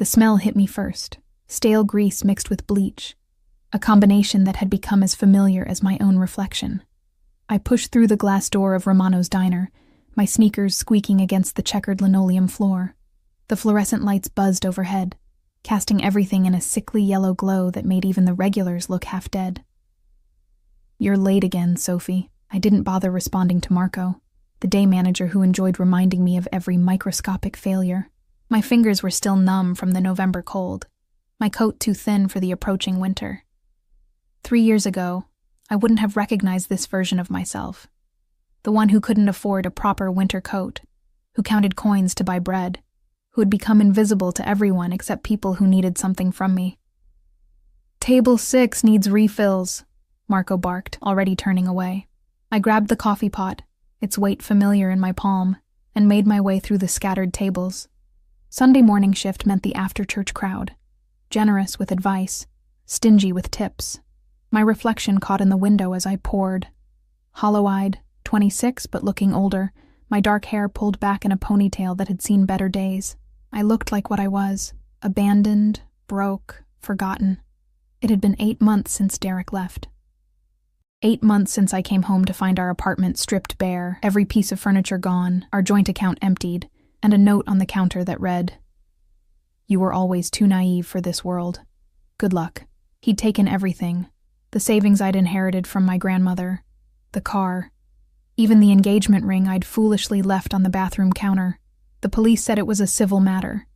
The smell hit me first, stale grease mixed with bleach, a combination that had become as familiar as my own reflection. I pushed through the glass door of Romano's diner, my sneakers squeaking against the checkered linoleum floor. The fluorescent lights buzzed overhead, casting everything in a sickly yellow glow that made even the regulars look half dead. "You're late again, Sophie." I didn't bother responding to Marco, the day manager who enjoyed reminding me of every microscopic failure. My fingers were still numb from the November cold, my coat too thin for the approaching winter. 3 years ago, I wouldn't have recognized this version of myself. The one who couldn't afford a proper winter coat, who counted coins to buy bread, who had become invisible to everyone except people who needed something from me. "Table 6 needs refills," Marco barked, already turning away. I grabbed the coffee pot, its weight familiar in my palm, and made my way through the scattered tables. Sunday morning shift meant the after-church crowd, generous with advice, stingy with tips. My reflection caught in the window as I poured. Hollow-eyed, 26 but looking older, my dark hair pulled back in a ponytail that had seen better days. I looked like what I was, abandoned, broke, forgotten. It had been 8 months since Derek left. 8 months since I came home to find our apartment stripped bare, every piece of furniture gone, our joint account emptied, and a note on the counter that read, "You were always too naive for this world. Good luck." He'd taken everything, the savings I'd inherited from my grandmother, the car, even the engagement ring I'd foolishly left on the bathroom counter. The police said it was a civil matter.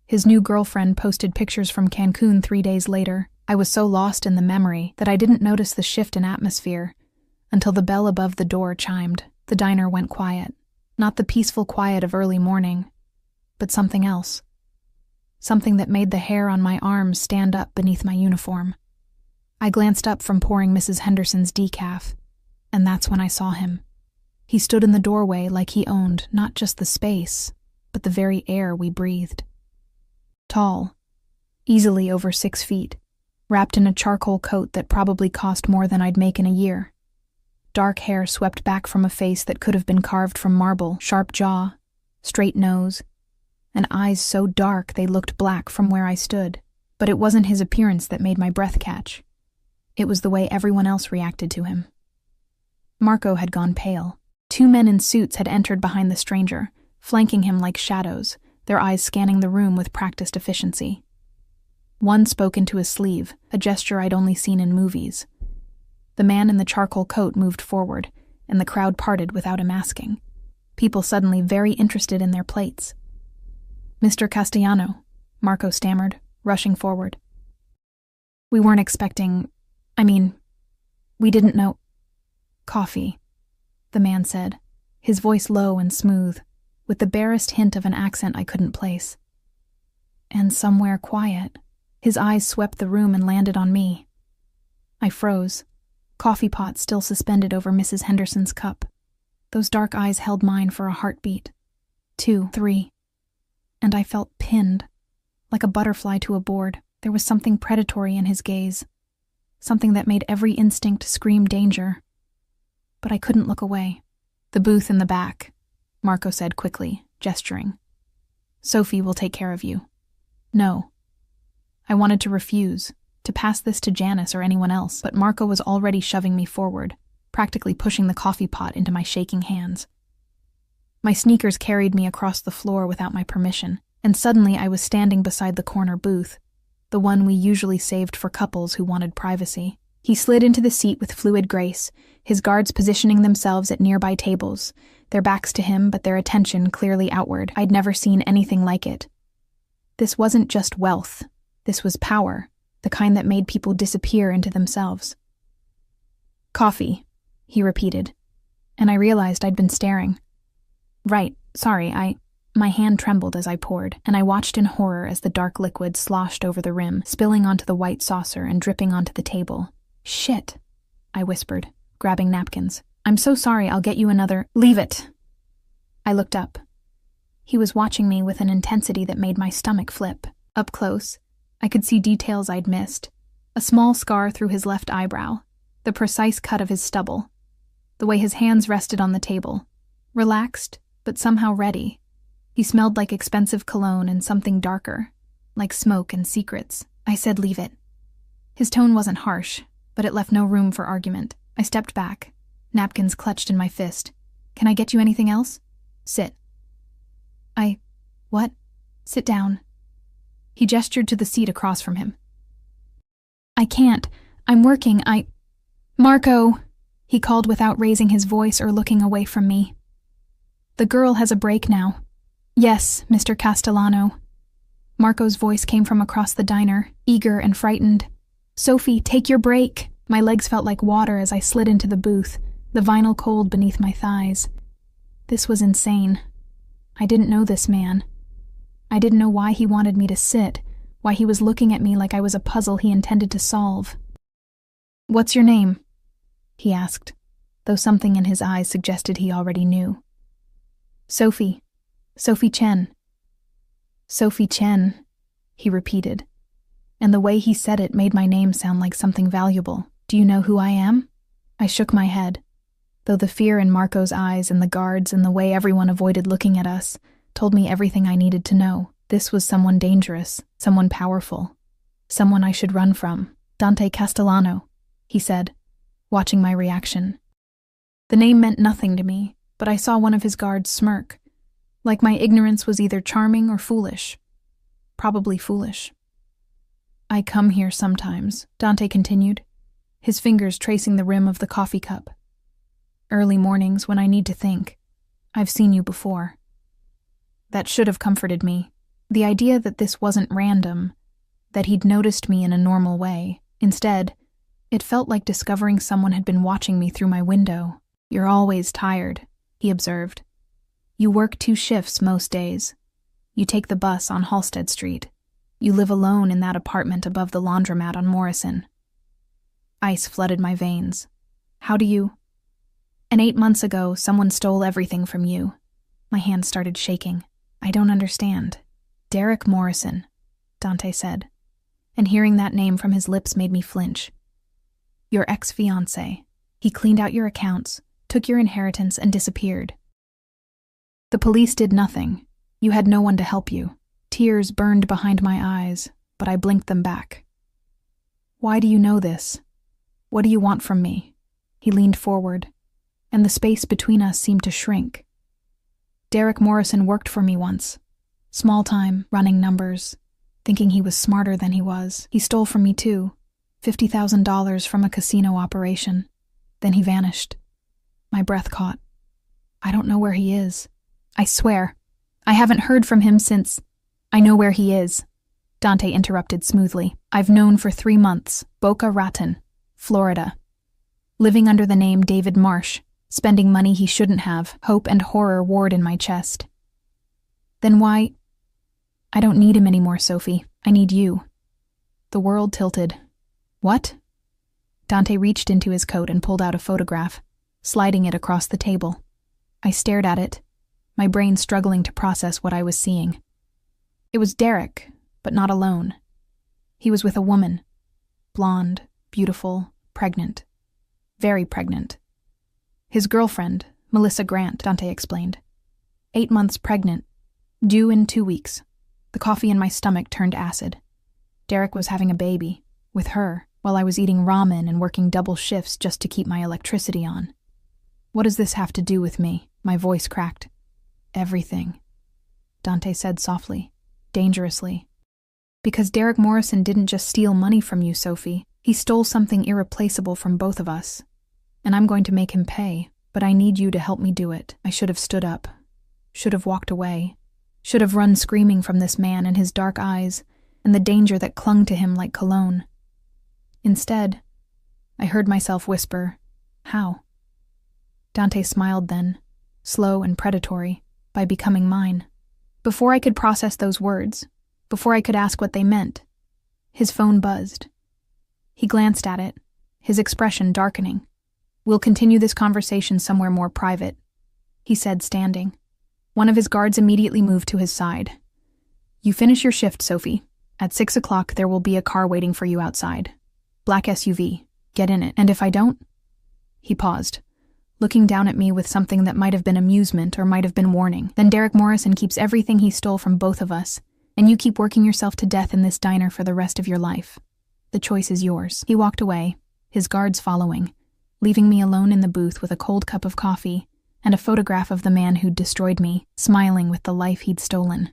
His new girlfriend posted pictures from Cancun 3 days later. I was so lost in the memory that I didn't notice the shift in atmosphere until the bell above the door chimed. The diner went quiet. Not the peaceful quiet of early morning, but something else. Something that made the hair on my arms stand up beneath my uniform. I glanced up from pouring Mrs. Henderson's decaf, and that's when I saw him. He stood in the doorway like he owned not just the space, but the very air we breathed. Tall, easily over 6 feet, wrapped in a charcoal coat that probably cost more than I'd make in a year. Dark hair swept back from a face that could have been carved from marble, sharp jaw, straight nose, and eyes so dark they looked black from where I stood. But it wasn't his appearance that made my breath catch. It was the way everyone else reacted to him. Marco had gone pale. 2 men in suits had entered behind the stranger, flanking him like shadows, their eyes scanning the room with practiced efficiency. One spoke into his sleeve, a gesture I'd only seen in movies. The man in the charcoal coat moved forward, and the crowd parted without him asking. People suddenly very interested in their plates. "Mr. Castellano," Marco stammered, rushing forward. "We weren't expecting... we didn't know..." "Coffee," the man said, his voice low and smooth, with the barest hint of an accent I couldn't place. "And somewhere quiet." His eyes swept the room and landed on me. I froze, coffee pot still suspended over Mrs. Henderson's cup. Those dark eyes held mine for a heartbeat. 2, 3. And I felt pinned, like a butterfly to a board. There was something predatory in his gaze, something that made every instinct scream danger. But I couldn't look away. "The booth in the back," Marco said quickly, gesturing. "Sophie will take care of you." "No." I wanted to refuse, to pass this to Janice or anyone else, but Marco was already shoving me forward, practically pushing the coffee pot into my shaking hands. My sneakers carried me across the floor without my permission, and suddenly I was standing beside the corner booth, the one we usually saved for couples who wanted privacy. He slid into the seat with fluid grace, his guards positioning themselves at nearby tables, their backs to him but their attention clearly outward. I'd never seen anything like it. This wasn't just wealth. This was power, the kind that made people disappear into themselves. "Coffee," he repeated, and I realized I'd been staring. "Right, sorry, My hand trembled as I poured, and I watched in horror as the dark liquid sloshed over the rim, spilling onto the white saucer and dripping onto the table. "Shit," I whispered, grabbing napkins. "I'm so sorry, I'll get you another..." "Leave it!" I looked up. He was watching me with an intensity that made my stomach flip. Up close, I could see details I'd missed. A small scar through his left eyebrow, the precise cut of his stubble, the way his hands rested on the table. Relaxed, but somehow ready. He smelled like expensive cologne and something darker, like smoke and secrets. I said, "Leave it." His tone wasn't harsh, but it left no room for argument. I stepped back, napkins clutched in my fist. "Can I get you anything else?" "Sit." What? "Sit down." He gestured to the seat across from him. "I can't. I'm working. Marco," he called without raising his voice or looking away from me. "The girl has a break now." "Yes, Mr. Castellano." Marco's voice came from across the diner, eager and frightened. "Sophie, take your break." My legs felt like water as I slid into the booth, the vinyl cold beneath my thighs. This was insane. I didn't know this man. I didn't know why he wanted me to sit, why he was looking at me like I was a puzzle he intended to solve. "What's your name?" he asked, though something in his eyes suggested he already knew. "Sophie. Sophie Chen." "Sophie Chen," he repeated, and the way he said it made my name sound like something valuable. "Do you know who I am?" I shook my head, though the fear in Marco's eyes and the guards and the way everyone avoided looking at us told me everything I needed to know. This was someone dangerous, someone powerful, someone I should run from. "Dante Castellano," he said, watching my reaction. The name meant nothing to me, but I saw one of his guards smirk, like my ignorance was either charming or foolish. Probably foolish. "I come here sometimes," Dante continued, his fingers tracing the rim of the coffee cup. "Early mornings when I need to think. I've seen you before." That should have comforted me. The idea that this wasn't random, that he'd noticed me in a normal way. Instead, it felt like discovering someone had been watching me through my window. "You're always tired," he observed. "You work 2 shifts most days. You take the bus on Halsted Street. You live alone in that apartment above the laundromat on Morrison." Ice flooded my veins. "How do you—" "And 8 months ago, someone stole everything from you." My hand started shaking. "I don't understand." "Derek Morrison," Dante said, and hearing that name from his lips made me flinch. "Your ex-fiancé. He cleaned out your accounts, took your inheritance, and disappeared. The police did nothing. You had no one to help you." Tears burned behind my eyes, but I blinked them back. "Why do you know this? What do you want from me?" He leaned forward, and the space between us seemed to shrink. "Derek Morrison worked for me once. Small time, running numbers, thinking he was smarter than he was. He stole from me too, $50,000 from a casino operation. Then he vanished." My breath caught. "I don't know where he is. I swear, I haven't heard from him since—" "I know where he is," Dante interrupted smoothly. "I've known for 3 months, Boca Raton, Florida. Living under the name David Marsh, spending money he shouldn't have, hope and horror warred in my chest." "Then why—" "I don't need him anymore, Sophie. I need you." The world tilted. "What?" Dante reached into his coat and pulled out a photograph, sliding it across the table. I stared at it, my brain struggling to process what I was seeing. It was Derek, but not alone. He was with a woman. Blonde, beautiful, pregnant. Very pregnant. His girlfriend, Melissa Grant, Dante explained. 8 months pregnant. Due in 2 weeks. The coffee in my stomach turned acid. Derek was having a baby, with her, while I was eating ramen and working double shifts just to keep my electricity on. "What does this have to do with me?" My voice cracked. "Everything," Dante said softly, dangerously. "Because Derek Morrison didn't just steal money from you, Sophie. He stole something irreplaceable from both of us. And I'm going to make him pay, but I need you to help me do it." I should have stood up. Should have walked away. Should have run screaming from this man and his dark eyes, and the danger that clung to him like cologne. Instead, I heard myself whisper, "How?" Dante smiled then, slow and predatory, by becoming mine. Before I could process those words, before I could ask what they meant, his phone buzzed. He glanced at it, his expression darkening. "We'll continue this conversation somewhere more private," he said, standing. One of his guards immediately moved to his side. "You finish your shift, Sophie. At 6 o'clock there will be a car waiting for you outside. Black SUV. Get in it. And if I don't—" He paused, looking down at me with something that might have been amusement or might have been warning. "Then Derek Morrison keeps everything he stole from both of us, And you keep working yourself to death in this diner for the rest of your life. The choice is yours." He walked away, his guards following, leaving me alone in the booth with a cold cup of coffee and a photograph of the man who'd destroyed me, smiling with the life he'd stolen.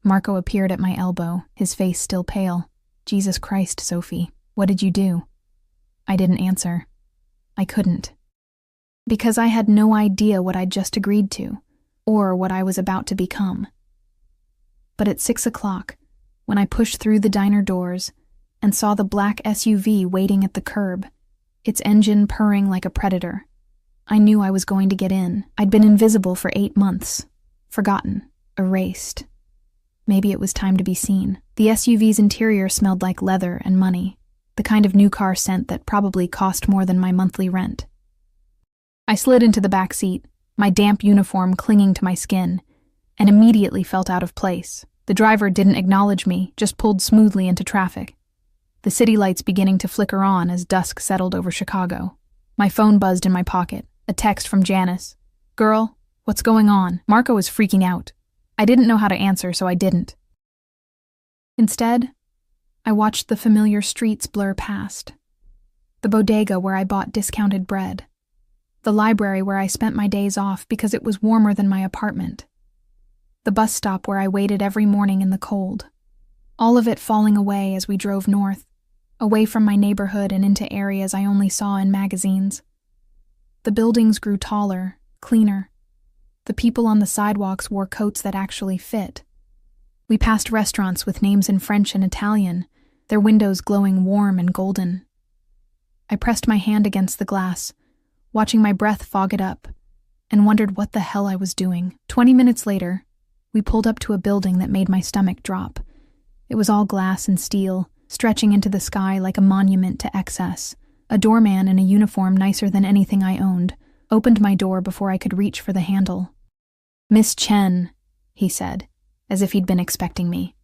Marco appeared at my elbow, his face still pale. "Jesus Christ, Sophie, what did you do?" I didn't answer. I couldn't. Because I had no idea what I'd just agreed to, or what I was about to become. But at 6 o'clock, when I pushed through the diner doors and saw the black SUV waiting at the curb, its engine purring like a predator, I knew I was going to get in. I'd been invisible for 8 months, forgotten, erased. Maybe it was time to be seen. The SUV's interior smelled like leather and money, the kind of new car scent that probably cost more than my monthly rent. I slid into the back seat, my damp uniform clinging to my skin, and immediately felt out of place. The driver didn't acknowledge me, just pulled smoothly into traffic, the city lights beginning to flicker on as dusk settled over Chicago. My phone buzzed in my pocket, a text from Janice. "Girl, what's going on?" Marco was freaking out. I didn't know how to answer, so I didn't. Instead, I watched the familiar streets blur past. The bodega where I bought discounted bread. The library where I spent my days off because it was warmer than my apartment. The bus stop where I waited every morning in the cold. All of it falling away as we drove north, away from my neighborhood and into areas I only saw in magazines. The buildings grew taller, cleaner. The people on the sidewalks wore coats that actually fit. We passed restaurants with names in French and Italian, their windows glowing warm and golden. I pressed my hand against the glass, watching my breath fog it up, and wondered what the hell I was doing. 20 minutes later, we pulled up to a building that made my stomach drop. It was all glass and steel, stretching into the sky like a monument to excess. A doorman in a uniform nicer than anything I owned opened my door before I could reach for the handle. "Miss Chen," he said, as if he'd been expecting me.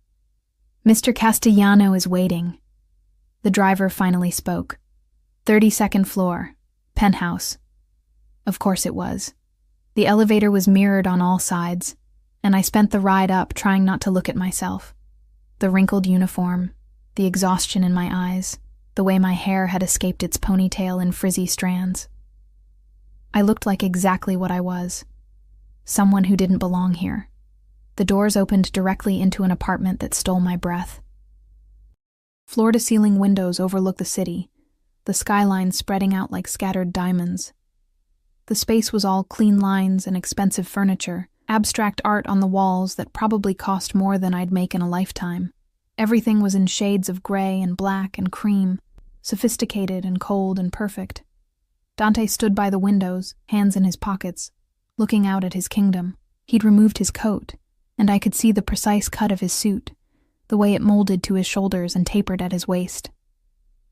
"Mr. Castellano is waiting." The driver finally spoke. 32nd floor, penthouse. Of course it was. The elevator was mirrored on all sides, and I spent the ride up trying not to look at myself. The wrinkled uniform, the exhaustion in my eyes, the way my hair had escaped its ponytail in frizzy strands. I looked like exactly what I was. Someone who didn't belong here. The doors opened directly into an apartment that stole my breath. Floor-to-ceiling windows overlook the city, the skyline spreading out like scattered diamonds. The space was all clean lines and expensive furniture, abstract art on the walls that probably cost more than I'd make in a lifetime. Everything was in shades of gray and black and cream, sophisticated and cold and perfect. Dante stood by the windows, hands in his pockets, looking out at his kingdom. He'd removed his coat, and I could see the precise cut of his suit, the way it molded to his shoulders and tapered at his waist.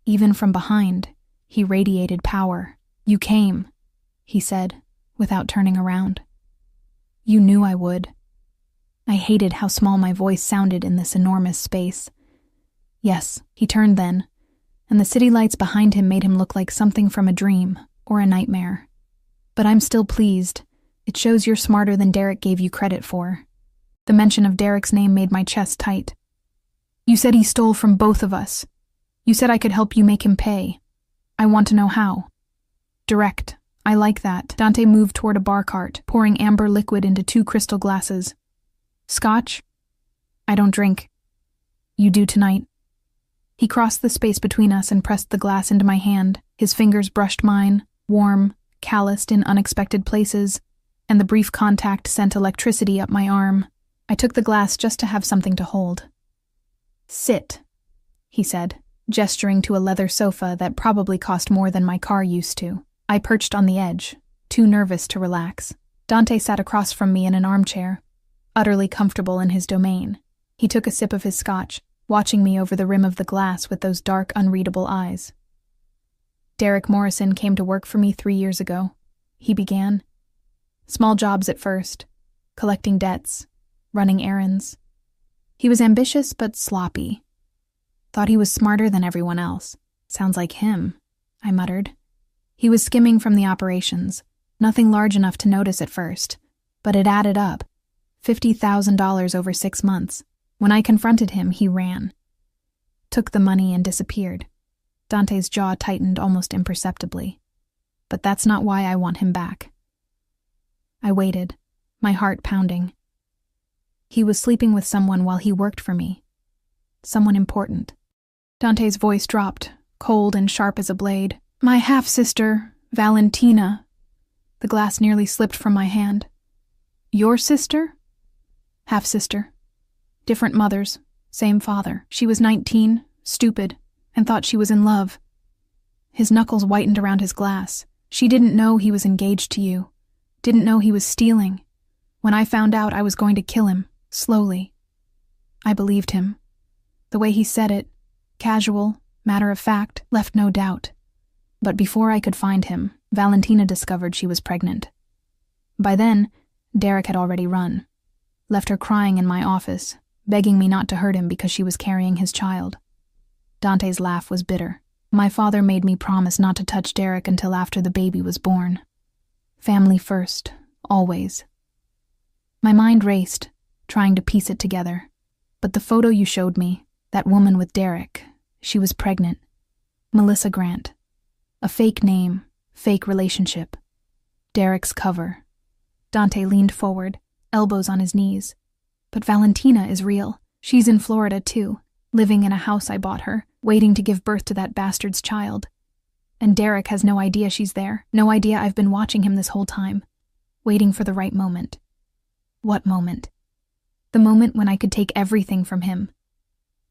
Even from behind, he radiated power. "You came," he said, without turning around. "You knew I would." I hated how small my voice sounded in this enormous space. "Yes," he turned then, and the city lights behind him made him look like something from a dream or a nightmare. "But I'm still pleased. It shows you're smarter than Derek gave you credit for." The mention of Derek's name made my chest tight. "You said he stole from both of us. You said I could help you make him pay. I want to know how." "Direct. I like that." Dante moved toward a bar cart, pouring amber liquid into 2 crystal glasses. "Scotch?" "I don't drink." "You do tonight." He crossed the space between us and pressed the glass into my hand. His fingers brushed mine, warm, calloused in unexpected places, and the brief contact sent electricity up my arm. I took the glass just to have something to hold. "Sit," he said, gesturing to a leather sofa that probably cost more than my car used to. I perched on the edge, too nervous to relax. Dante sat across from me in an armchair, utterly comfortable in his domain. He took a sip of his scotch, watching me over the rim of the glass with those dark, unreadable eyes. "Derek Morrison came to work for me 3 years ago," he began. "Small jobs at first, collecting debts, running errands. He was ambitious but sloppy. Thought he was smarter than everyone else. Sounds like him," I muttered. He was skimming from the operations, nothing large enough to notice at first, but it added up. $50,000 over 6 months. When I confronted him, he ran, took the money and disappeared. Dante's jaw tightened almost imperceptibly. But that's not why I want him back. I waited, my heart pounding. He was sleeping with someone while he worked for me. Someone important. Dante's voice dropped, cold and sharp as a blade. My half-sister, Valentina. The glass nearly slipped from my hand. Your sister? Half-sister. Different mothers, same father. She was 19, stupid, and thought she was in love. His knuckles whitened around his glass. She didn't know he was engaged to you. Didn't know he was stealing. When I found out, I was going to kill him, slowly. I believed him. The way he said it, casual, matter of fact, left no doubt. But before I could find him, Valentina discovered she was pregnant. By then, Derek had already run. Left her crying in my office, begging me not to hurt him because she was carrying his child. Dante's laugh was bitter. My father made me promise not to touch Derek until after the baby was born. Family first, always. My mind raced, trying to piece it together. But the photo you showed me, that woman with Derek, she was pregnant. Melissa Grant. A fake name, fake relationship. Derek's cover. Dante leaned forward, elbows on his knees. But Valentina is real. She's in Florida, too, living in a house I bought her, waiting to give birth to that bastard's child. And Derek has no idea she's there, no idea I've been watching him this whole time, waiting for the right moment. What moment? The moment when I could take everything from him.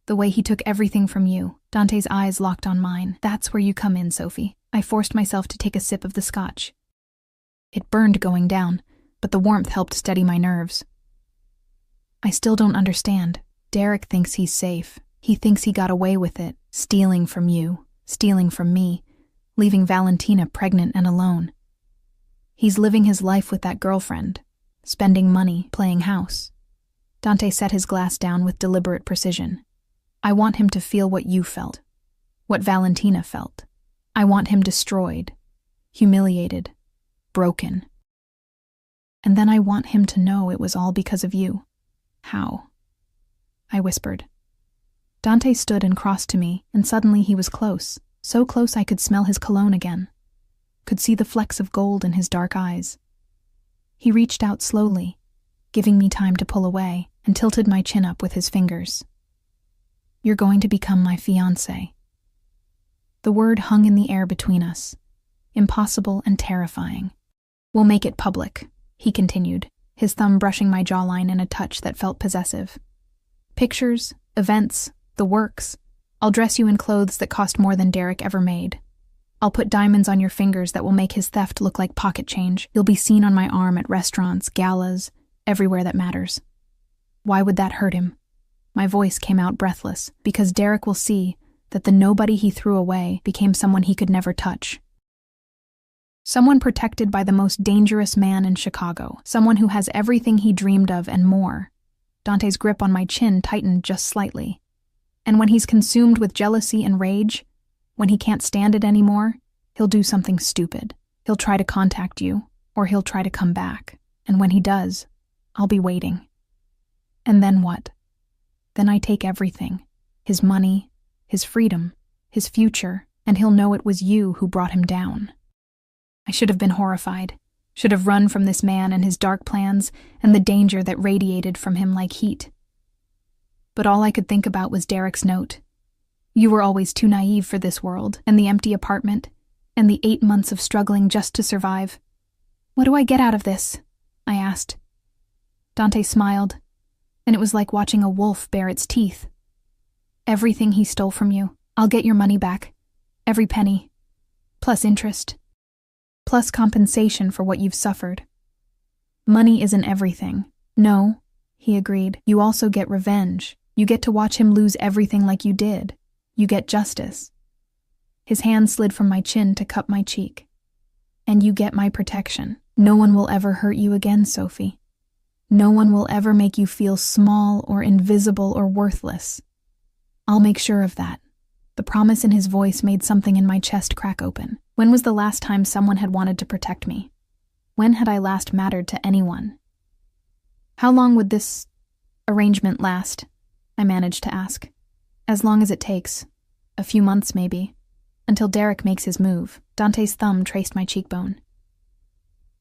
The way he took everything from you. Dante's eyes locked on mine. That's where you come in, Sophie. I forced myself to take a sip of the scotch. It burned going down, but the warmth helped steady my nerves. I still don't understand. Derek thinks he's safe. He thinks he got away with it, stealing from you, stealing from me, leaving Valentina pregnant and alone. He's living his life with that girlfriend, spending money, playing house. Dante set his glass down with deliberate precision. I want him to feel what you felt, what Valentina felt. I want him destroyed, humiliated, broken. And then I want him to know it was all because of you. How? I whispered. Dante stood and crossed to me, and suddenly he was close, so close I could smell his cologne again, could see the flecks of gold in his dark eyes. He reached out slowly, giving me time to pull away, and tilted my chin up with his fingers. You're going to become my fiancé. The word hung in the air between us, impossible and terrifying. We'll make it public, he continued, his thumb brushing my jawline in a touch that felt possessive. Pictures, events, the works. I'll dress you in clothes that cost more than Derek ever made. I'll put diamonds on your fingers that will make his theft look like pocket change. You'll be seen on my arm at restaurants, galas, everywhere that matters. Why would that hurt him? My voice came out breathless, because Derek will see that the nobody he threw away became someone he could never touch. Someone protected by the most dangerous man in Chicago, someone who has everything he dreamed of and more. Dante's grip on my chin tightened just slightly. And when he's consumed with jealousy and rage, when he can't stand it anymore, he'll do something stupid. He'll try to contact you, or he'll try to come back. And when he does, I'll be waiting. And then what? Then I take everything. His money, his freedom, his future, and he'll know it was you who brought him down. I should have been horrified. Should have run from this man and his dark plans and the danger that radiated from him like heat. But all I could think about was Derek's note. You were always too naive for this world, and the empty apartment, and the 8 months of struggling just to survive. What do I get out of this? I asked. Dante smiled, and it was like watching a wolf bare its teeth. Everything he stole from you, I'll get your money back. Every penny. Plus interest. Plus compensation for what you've suffered. Money isn't everything. No, he agreed. You also get revenge. You get to watch him lose everything like you did. You get justice. His hand slid from my chin to cup my cheek. And you get my protection. No one will ever hurt you again, Sophie. No one will ever make you feel small or invisible or worthless. I'll make sure of that. The promise in his voice made something in my chest crack open. When was the last time someone had wanted to protect me? When had I last mattered to anyone? How long would this arrangement last? I managed to ask. As long as it takes. A few months, maybe. Until Derek makes his move. Dante's thumb traced my cheekbone.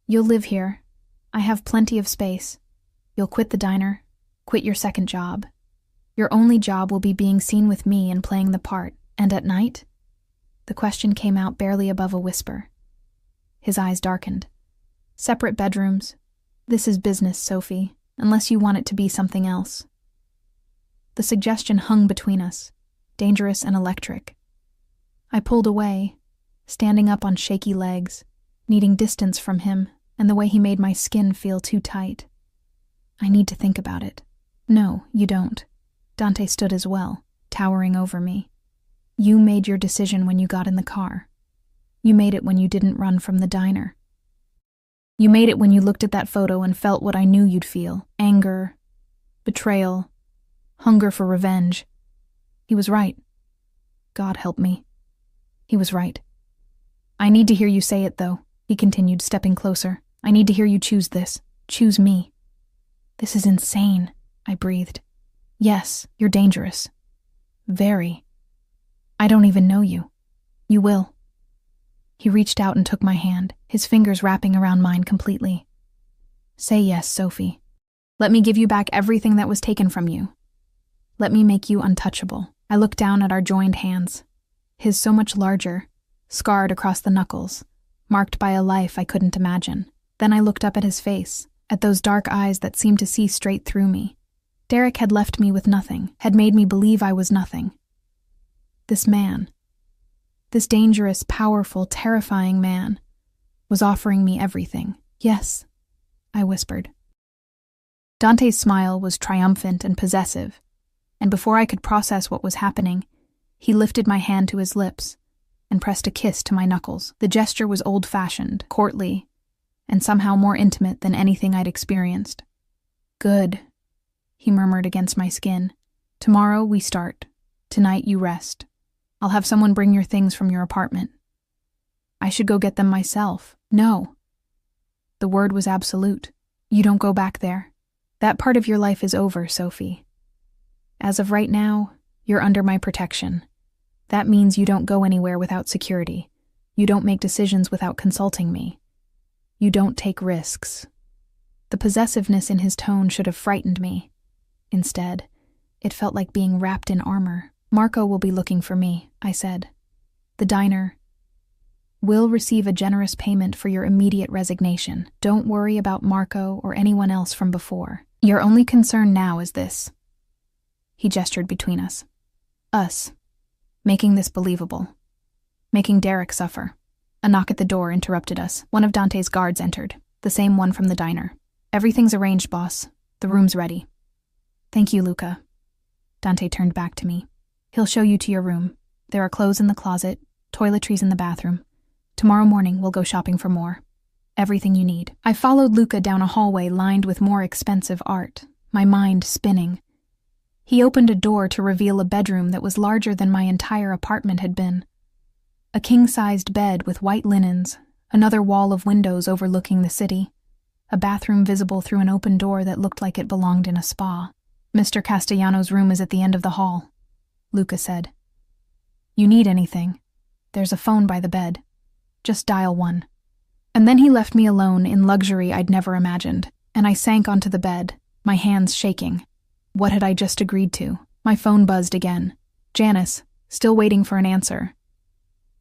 You'll live here. I have plenty of space. You'll quit the diner, quit your second job. Your only job will be being seen with me and playing the part. And at night? The question came out barely above a whisper. His eyes darkened. Separate bedrooms. This is business, Sophie, unless you want it to be something else. The suggestion hung between us, dangerous and electric. I pulled away, standing up on shaky legs, needing distance from him and the way he made my skin feel too tight. I need to think about it. No, you don't. Dante stood as well, towering over me. You made your decision when you got in the car. You made it when you didn't run from the diner. You made it when you looked at that photo and felt what I knew you'd feel. Anger, betrayal, hunger for revenge. He was right. God help me. He was right. I need to hear you say it, though, he continued, stepping closer. I need to hear you choose this. Choose me. This is insane, I breathed. Yes, you're dangerous. Very. I don't even know you. You will. He reached out and took my hand, his fingers wrapping around mine completely. Say yes, Sophie. Let me give you back everything that was taken from you. Let me make you untouchable. I looked down at our joined hands. His so much larger, scarred across the knuckles, marked by a life I couldn't imagine. Then I looked up at his face, at those dark eyes that seemed to see straight through me. Derek had left me with nothing, had made me believe I was nothing. This man, this dangerous, powerful, terrifying man, was offering me everything. Yes, I whispered. Dante's smile was triumphant and possessive, and before I could process what was happening, he lifted my hand to his lips and pressed a kiss to my knuckles. The gesture was old-fashioned, courtly, and somehow more intimate than anything I'd experienced. Good, he murmured against my skin. Tomorrow we start. Tonight you rest. I'll have someone bring your things from your apartment. I should go get them myself. No. The word was absolute. You don't go back there. That part of your life is over, Sophie. As of right now, you're under my protection. That means you don't go anywhere without security. You don't make decisions without consulting me. You don't take risks. The possessiveness in his tone should have frightened me. Instead, it felt like being wrapped in armor. Marco will be looking for me, I said. The diner will receive a generous payment for your immediate resignation. Don't worry about Marco or anyone else from before. Your only concern now is this. He gestured between us. Us. Making this believable. Making Derek suffer. A knock at the door interrupted us. One of Dante's guards entered, the same one from the diner. Everything's arranged, boss. The room's ready. Thank you, Luca. Dante turned back to me. He'll show you to your room. There are clothes in the closet, toiletries in the bathroom. Tomorrow morning we'll go shopping for more. Everything you need. I followed Luca down a hallway lined with more expensive art, my mind spinning. He opened a door to reveal a bedroom that was larger than my entire apartment had been. A king-sized bed with white linens, another wall of windows overlooking the city, a bathroom visible through an open door that looked like it belonged in a spa. Mr. Castellano's room is at the end of the hall, Luca said. You need anything? There's a phone by the bed. Just dial 1. And then he left me alone in luxury I'd never imagined, and I sank onto the bed, my hands shaking. What had I just agreed to? My phone buzzed again. Janice, still waiting for an answer.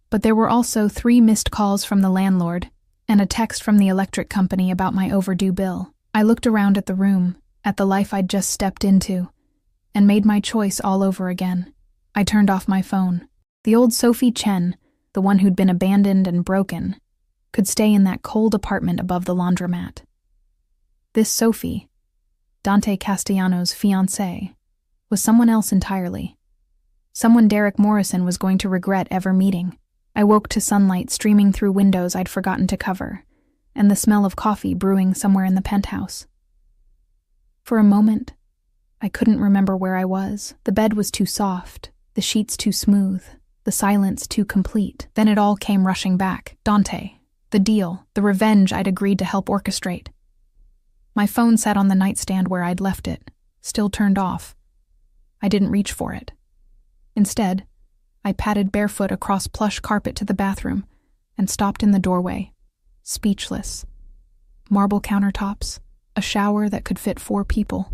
But there were also 3 missed calls from the landlord and a text from the electric company about my overdue bill. I looked around at the room, at the life I'd just stepped into, and made my choice all over again. I turned off my phone. The old Sophie Chen, the one who'd been abandoned and broken, could stay in that cold apartment above the laundromat. This Sophie, Dante Castellano's fiancée, was someone else entirely. Someone Derek Morrison was going to regret ever meeting. I woke to sunlight streaming through windows I'd forgotten to cover, and the smell of coffee brewing somewhere in the penthouse. For a moment, I couldn't remember where I was. The bed was too soft, the sheets too smooth, the silence too complete. Then it all came rushing back. Dante, the deal, the revenge I'd agreed to help orchestrate. My phone sat on the nightstand where I'd left it, still turned off. I didn't reach for it. Instead, I padded barefoot across plush carpet to the bathroom and stopped in the doorway, speechless. Marble countertops, a shower that could fit 4 people,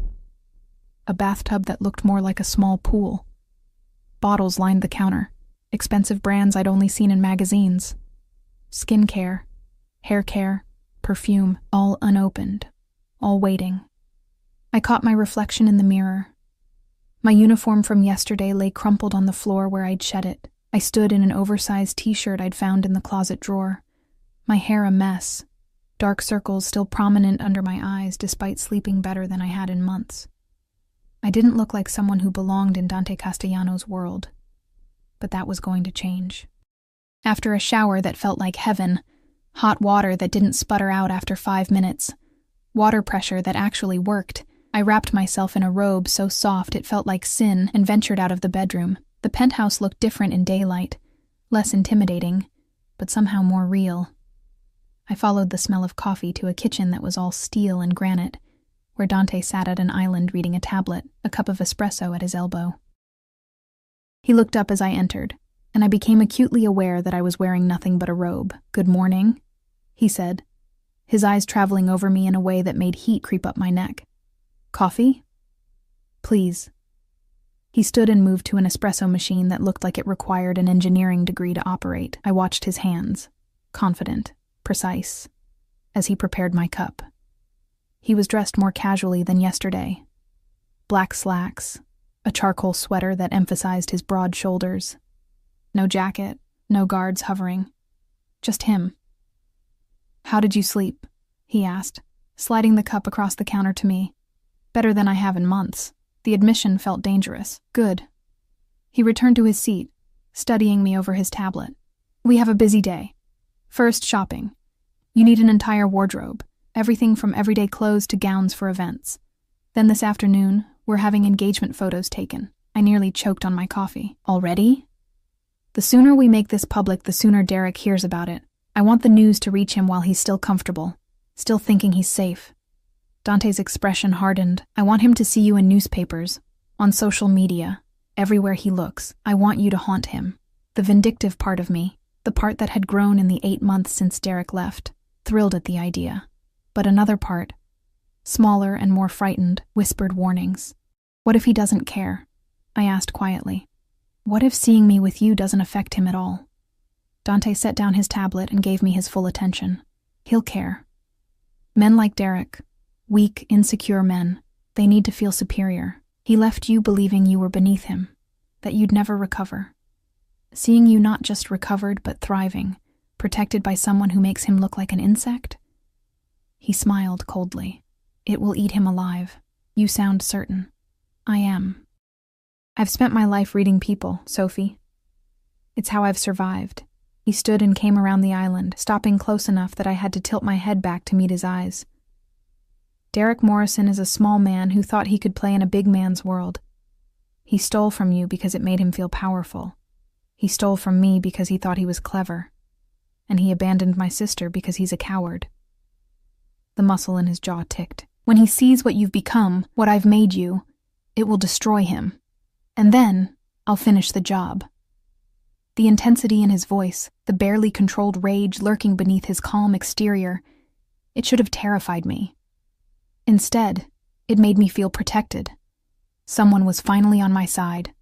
a bathtub that looked more like a small pool. Bottles lined the counter, expensive brands I'd only seen in magazines. Skincare, hair care, perfume, all unopened, all waiting. I caught my reflection in the mirror. My uniform from yesterday lay crumpled on the floor where I'd shed it. I stood in an oversized t-shirt I'd found in the closet drawer, my hair a mess, dark circles still prominent under my eyes despite sleeping better than I had in months. I didn't look like someone who belonged in Dante Castellano's world, but that was going to change. After a shower that felt like heaven, hot water that didn't sputter out after 5 minutes, water pressure that actually worked, I wrapped myself in a robe so soft it felt like sin and ventured out of the bedroom. The penthouse looked different in daylight, less intimidating, but somehow more real. I followed the smell of coffee to a kitchen that was all steel and granite, where Dante sat at an island reading a tablet, a cup of espresso at his elbow. He looked up as I entered, and I became acutely aware that I was wearing nothing but a robe. "Good morning," he said, his eyes traveling over me in a way that made heat creep up my neck. "Coffee?" "Please." He stood and moved to an espresso machine that looked like it required an engineering degree to operate. I watched his hands, confident, precise, as he prepared my cup. He was dressed more casually than yesterday. Black slacks, a charcoal sweater that emphasized his broad shoulders. No jacket, no guards hovering. Just him. "How did you sleep?" he asked, sliding the cup across the counter to me. "Better than I have in months." The admission felt dangerous. "Good." He returned to his seat, studying me over his tablet. "We have a busy day. First, shopping. You need an entire wardrobe, everything from everyday clothes to gowns for events. Then this afternoon, we're having engagement photos taken." I nearly choked on my coffee. "Already?" "The sooner we make this public, the sooner Derek hears about it. I want the news to reach him while he's still comfortable, still thinking he's safe." Dante's expression hardened. "I want him to see you in newspapers, on social media, everywhere he looks. I want you to haunt him." The vindictive part of me, the part that had grown in the 8 months since Derek left, thrilled at the idea. But another part, smaller and more frightened, whispered warnings. "What if he doesn't care?" I asked quietly. "What if seeing me with you doesn't affect him at all?" Dante set down his tablet and gave me his full attention. "He'll care. Men like Derek, weak, insecure men, they need to feel superior. He left you believing you were beneath him, that you'd never recover. Seeing you not just recovered but thriving, protected by someone who makes him look like an insect?" He smiled coldly. "It will eat him alive. You sound certain." "I am. I've spent my life reading people, Sophie. It's how I've survived." He stood and came around the island, stopping close enough that I had to tilt my head back to meet his eyes. "Derek Morrison is a small man who thought he could play in a big man's world. He stole from you because it made him feel powerful. He stole from me because he thought he was clever. And he abandoned my sister because he's a coward." The muscle in his jaw ticked. "When he sees what you've become, what I've made you, it will destroy him. And then I'll finish the job." The intensity in his voice, the barely controlled rage lurking beneath his calm exterior, it should have terrified me. Instead, it made me feel protected. Someone was finally on my side.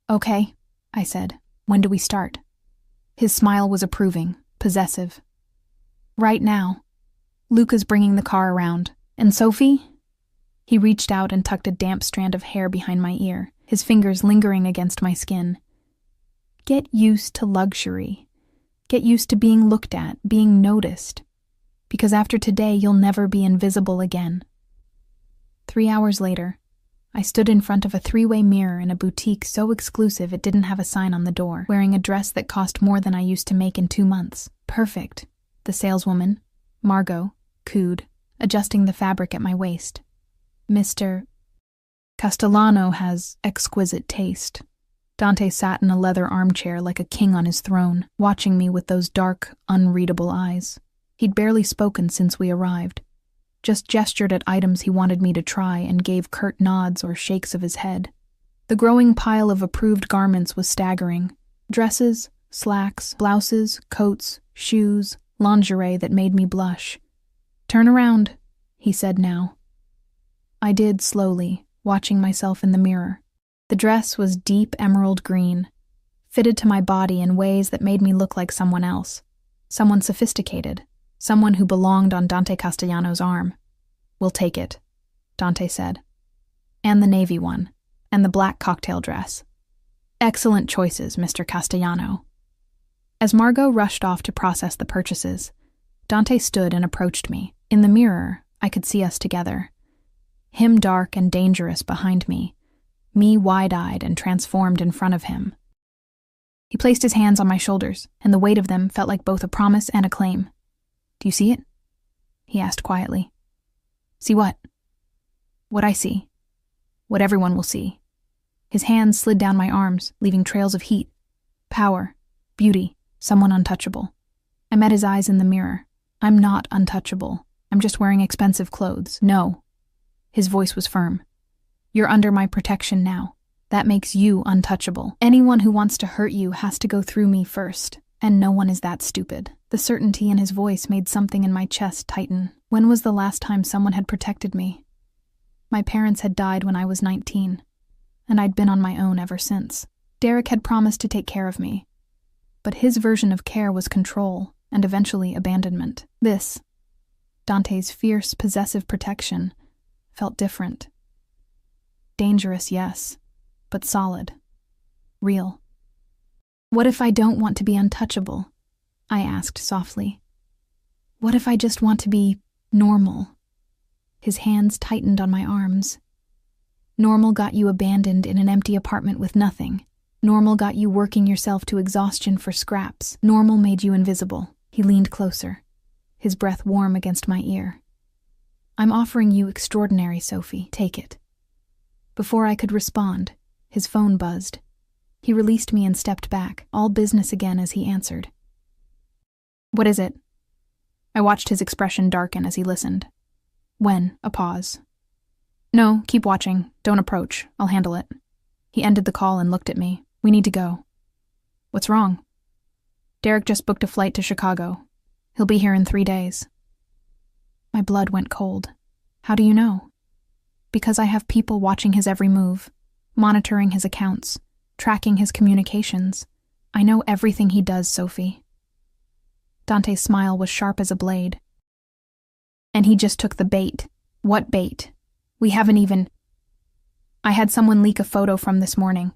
"Okay," I said. "When do we start?" His smile was approving, possessive. "Right now. Luca's bringing the car around. And Sophie?" He reached out and tucked a damp strand of hair behind my ear, his fingers lingering against my skin. "Get used to luxury. Get used to being looked at, being noticed. Because after today, you'll never be invisible again." 3 hours later, I stood in front of a 3-way mirror in a boutique so exclusive it didn't have a sign on the door, wearing a dress that cost more than I used to make in 2 months. "Perfect," the saleswoman, Margot, cooed, adjusting the fabric at my waist. "Mr. Castellano has exquisite taste." Dante sat in a leather armchair like a king on his throne, watching me with those dark, unreadable eyes. He'd barely spoken since we arrived, just gestured at items he wanted me to try and gave curt nods or shakes of his head. The growing pile of approved garments was staggering. Dresses, slacks, blouses, coats, shoes, lingerie that made me blush. "Turn around," he said now. I did slowly, watching myself in the mirror. The dress was deep emerald green, fitted to my body in ways that made me look like someone else. Someone sophisticated, someone who belonged on Dante Castellano's arm. "We'll take it," Dante said. "And the navy one, and the black cocktail dress. Excellent choices, Mr. Castellano." As Margot rushed off to process the purchases, Dante stood and approached me. In the mirror, I could see us together. Him dark and dangerous behind me wide-eyed and transformed in front of him. He placed his hands on my shoulders, and the weight of them felt like both a promise and a claim. "Do you see it?" he asked quietly. "See what?" "What I see. What everyone will see." His hands slid down my arms, leaving trails of heat, power, beauty, someone untouchable. I met his eyes in the mirror. "I'm not untouchable. I'm just wearing expensive clothes." "No." His voice was firm. "You're under my protection now. That makes you untouchable. Anyone who wants to hurt you has to go through me first, and no one is that stupid." The certainty in his voice made something in my chest tighten. When was the last time someone had protected me? My parents had died when I was 19, and I'd been on my own ever since. Derek had promised to take care of me, but his version of care was control and eventually abandonment. This, Dante's fierce, possessive protection, felt different. Dangerous, yes, but solid. Real. "What if I don't want to be untouchable?" I asked softly. "What if I just want to be normal?" His hands tightened on my arms. "Normal got you abandoned in an empty apartment with nothing. Normal got you working yourself to exhaustion for scraps. Normal made you invisible." He leaned closer, his breath warm against my ear. "I'm offering you extraordinary, Sophie. Take it." Before I could respond, his phone buzzed. He released me and stepped back, all business again as he answered. "What is it?" I watched his expression darken as he listened. "When?" A pause. "No, keep watching. Don't approach. I'll handle it." He ended the call and looked at me. "We need to go." "What's wrong?" "Derek just booked a flight to Chicago. He'll be here in 3 days." My blood went cold. "How do you know?" "Because I have people watching his every move, monitoring his accounts, tracking his communications. I know everything he does, Sophie." Dante's smile was sharp as a blade. "And he just took the bait." "What bait? We haven't even—" "I had someone leak a photo from this morning.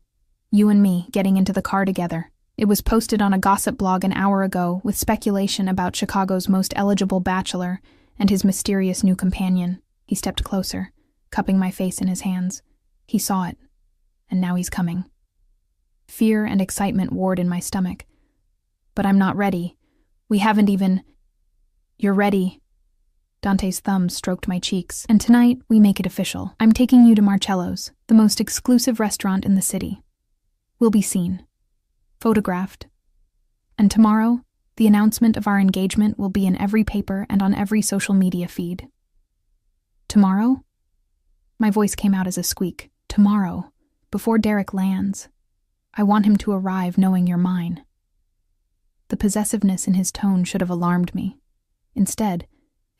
You and me getting into the car together. It was posted on a gossip blog an hour ago with speculation about Chicago's most eligible bachelor and his mysterious new companion." He stepped closer, cupping my face in his hands. "He saw it, and now he's coming." Fear and excitement warred in my stomach. "But I'm not ready. We haven't even—" "You're ready." Dante's thumb stroked my cheeks. "And tonight, we make it official. I'm taking you to Marcello's, the most exclusive restaurant in the city. We'll be seen, photographed. And tomorrow, the announcement of our engagement will be in every paper and on every social media feed." "Tomorrow?" My voice came out as a squeak. "Tomorrow, before Derek lands. I want him to arrive knowing you're mine." The possessiveness in his tone should have alarmed me. Instead,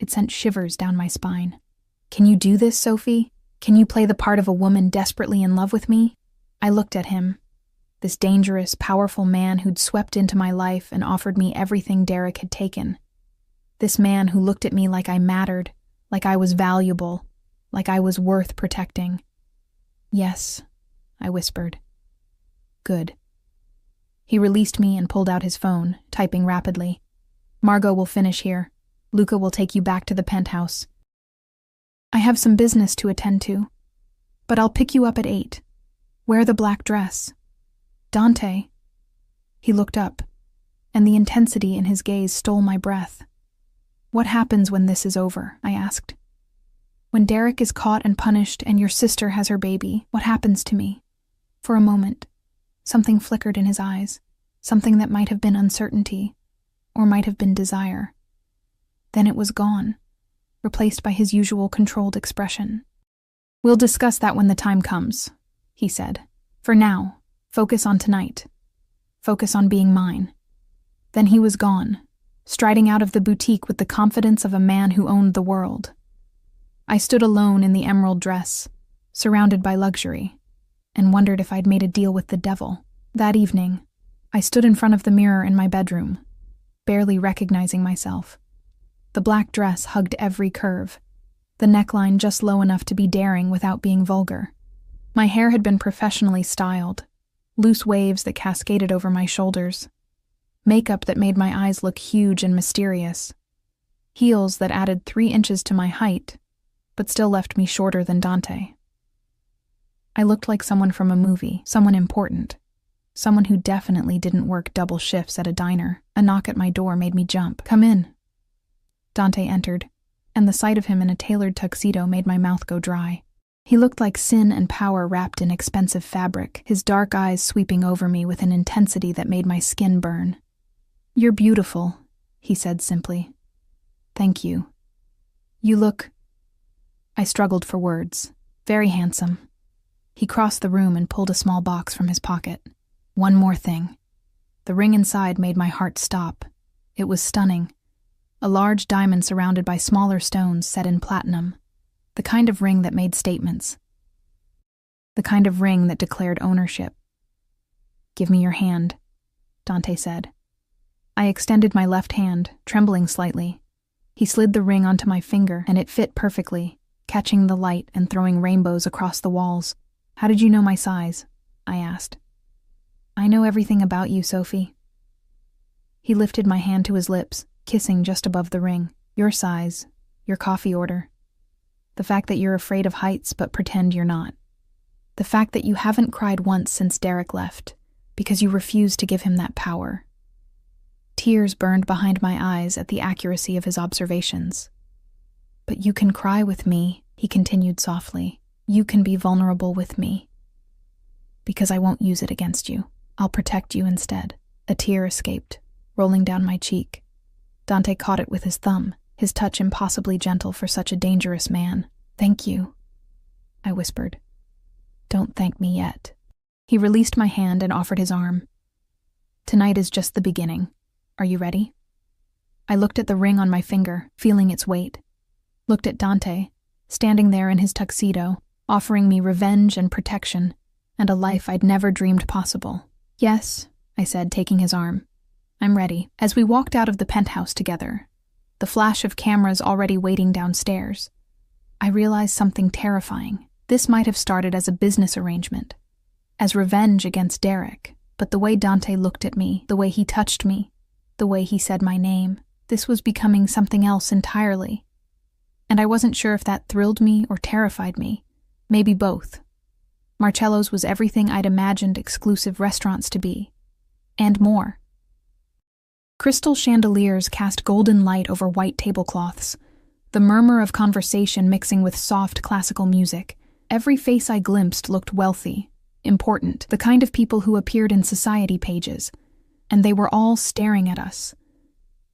it sent shivers down my spine. "Can you do this, Sophie? Can you play the part of a woman desperately in love with me?" I looked at him, this dangerous, powerful man who'd swept into my life and offered me everything Derek had taken. This man who looked at me like I mattered, like I was valuable, like I was worth protecting. "Yes," I whispered. "Good." He released me and pulled out his phone, typing rapidly. "Margot will finish here. Luca will take you back to the penthouse. I have some business to attend to, but I'll pick you up at 8. Wear the black dress. Dante." He looked up, and the intensity in his gaze stole my breath. "What happens when this is over?" I asked. "When Derek is caught and punished and your sister has her baby, what happens to me?" For a moment, something flickered in his eyes, something that might have been uncertainty, or might have been desire. Then it was gone, replaced by his usual controlled expression. "We'll discuss that when the time comes," he said. For now, focus on tonight. Focus on being mine." Then he was gone, striding out of the boutique with the confidence of a man who owned the world. I stood alone in the emerald dress, surrounded by luxury, and wondered if I'd made a deal with the devil. That evening, I stood in front of the mirror in my bedroom, barely recognizing myself. The black dress hugged every curve, the neckline just low enough to be daring without being vulgar. My hair had been professionally styled, loose waves that cascaded over my shoulders, makeup that made my eyes look huge and mysterious, heels that added 3 inches to my height, but still left me shorter than Dante. I looked like someone from a movie, someone important, someone who definitely didn't work double shifts at a diner. A knock at my door made me jump. "Come in." Dante entered, and the sight of him in a tailored tuxedo made my mouth go dry. He looked like sin and power wrapped in expensive fabric, his dark eyes sweeping over me with an intensity that made my skin burn. "You're beautiful," he said simply. "Thank you. You look—" I struggled for words. "Very handsome." He crossed the room and pulled a small box from his pocket. "One more thing." The ring inside made my heart stop. It was stunning. A large diamond surrounded by smaller stones set in platinum. The kind of ring that made statements. The kind of ring that declared ownership. "Give me your hand," Dante said. I extended my left hand, trembling slightly. He slid the ring onto my finger, and it fit perfectly, catching the light and throwing rainbows across the walls. "How did you know my size?" I asked. "I know everything about you, Sophie." He lifted my hand to his lips, kissing just above the ring. "Your size, your coffee order. The fact that you're afraid of heights but pretend you're not. The fact that you haven't cried once since Derek left, because you refused to give him that power." Tears burned behind my eyes at the accuracy of his observations. "But you can cry with me," he continued softly. "You can be vulnerable with me. Because I won't use it against you. I'll protect you instead." A tear escaped, rolling down my cheek. Dante caught it with his thumb, his touch impossibly gentle for such a dangerous man. "Thank you," I whispered. "Don't thank me yet." He released my hand and offered his arm. "Tonight is just the beginning. Are you ready?" I looked at the ring on my finger, feeling its weight. Looked at Dante, standing there in his tuxedo, offering me revenge and protection, and a life I'd never dreamed possible. "Yes," I said, taking his arm. "I'm ready." As we walked out of the penthouse together, the flash of cameras already waiting downstairs, I realized something terrifying. This might have started as a business arrangement, as revenge against Derek, but the way Dante looked at me, the way he touched me, the way he said my name, this was becoming something else entirely. And I wasn't sure if that thrilled me or terrified me, maybe both. Marcello's was everything I'd imagined exclusive restaurants to be, and more. Crystal chandeliers cast golden light over white tablecloths, the murmur of conversation mixing with soft classical music. Every face I glimpsed looked wealthy, important, the kind of people who appeared in society pages, and they were all staring at us.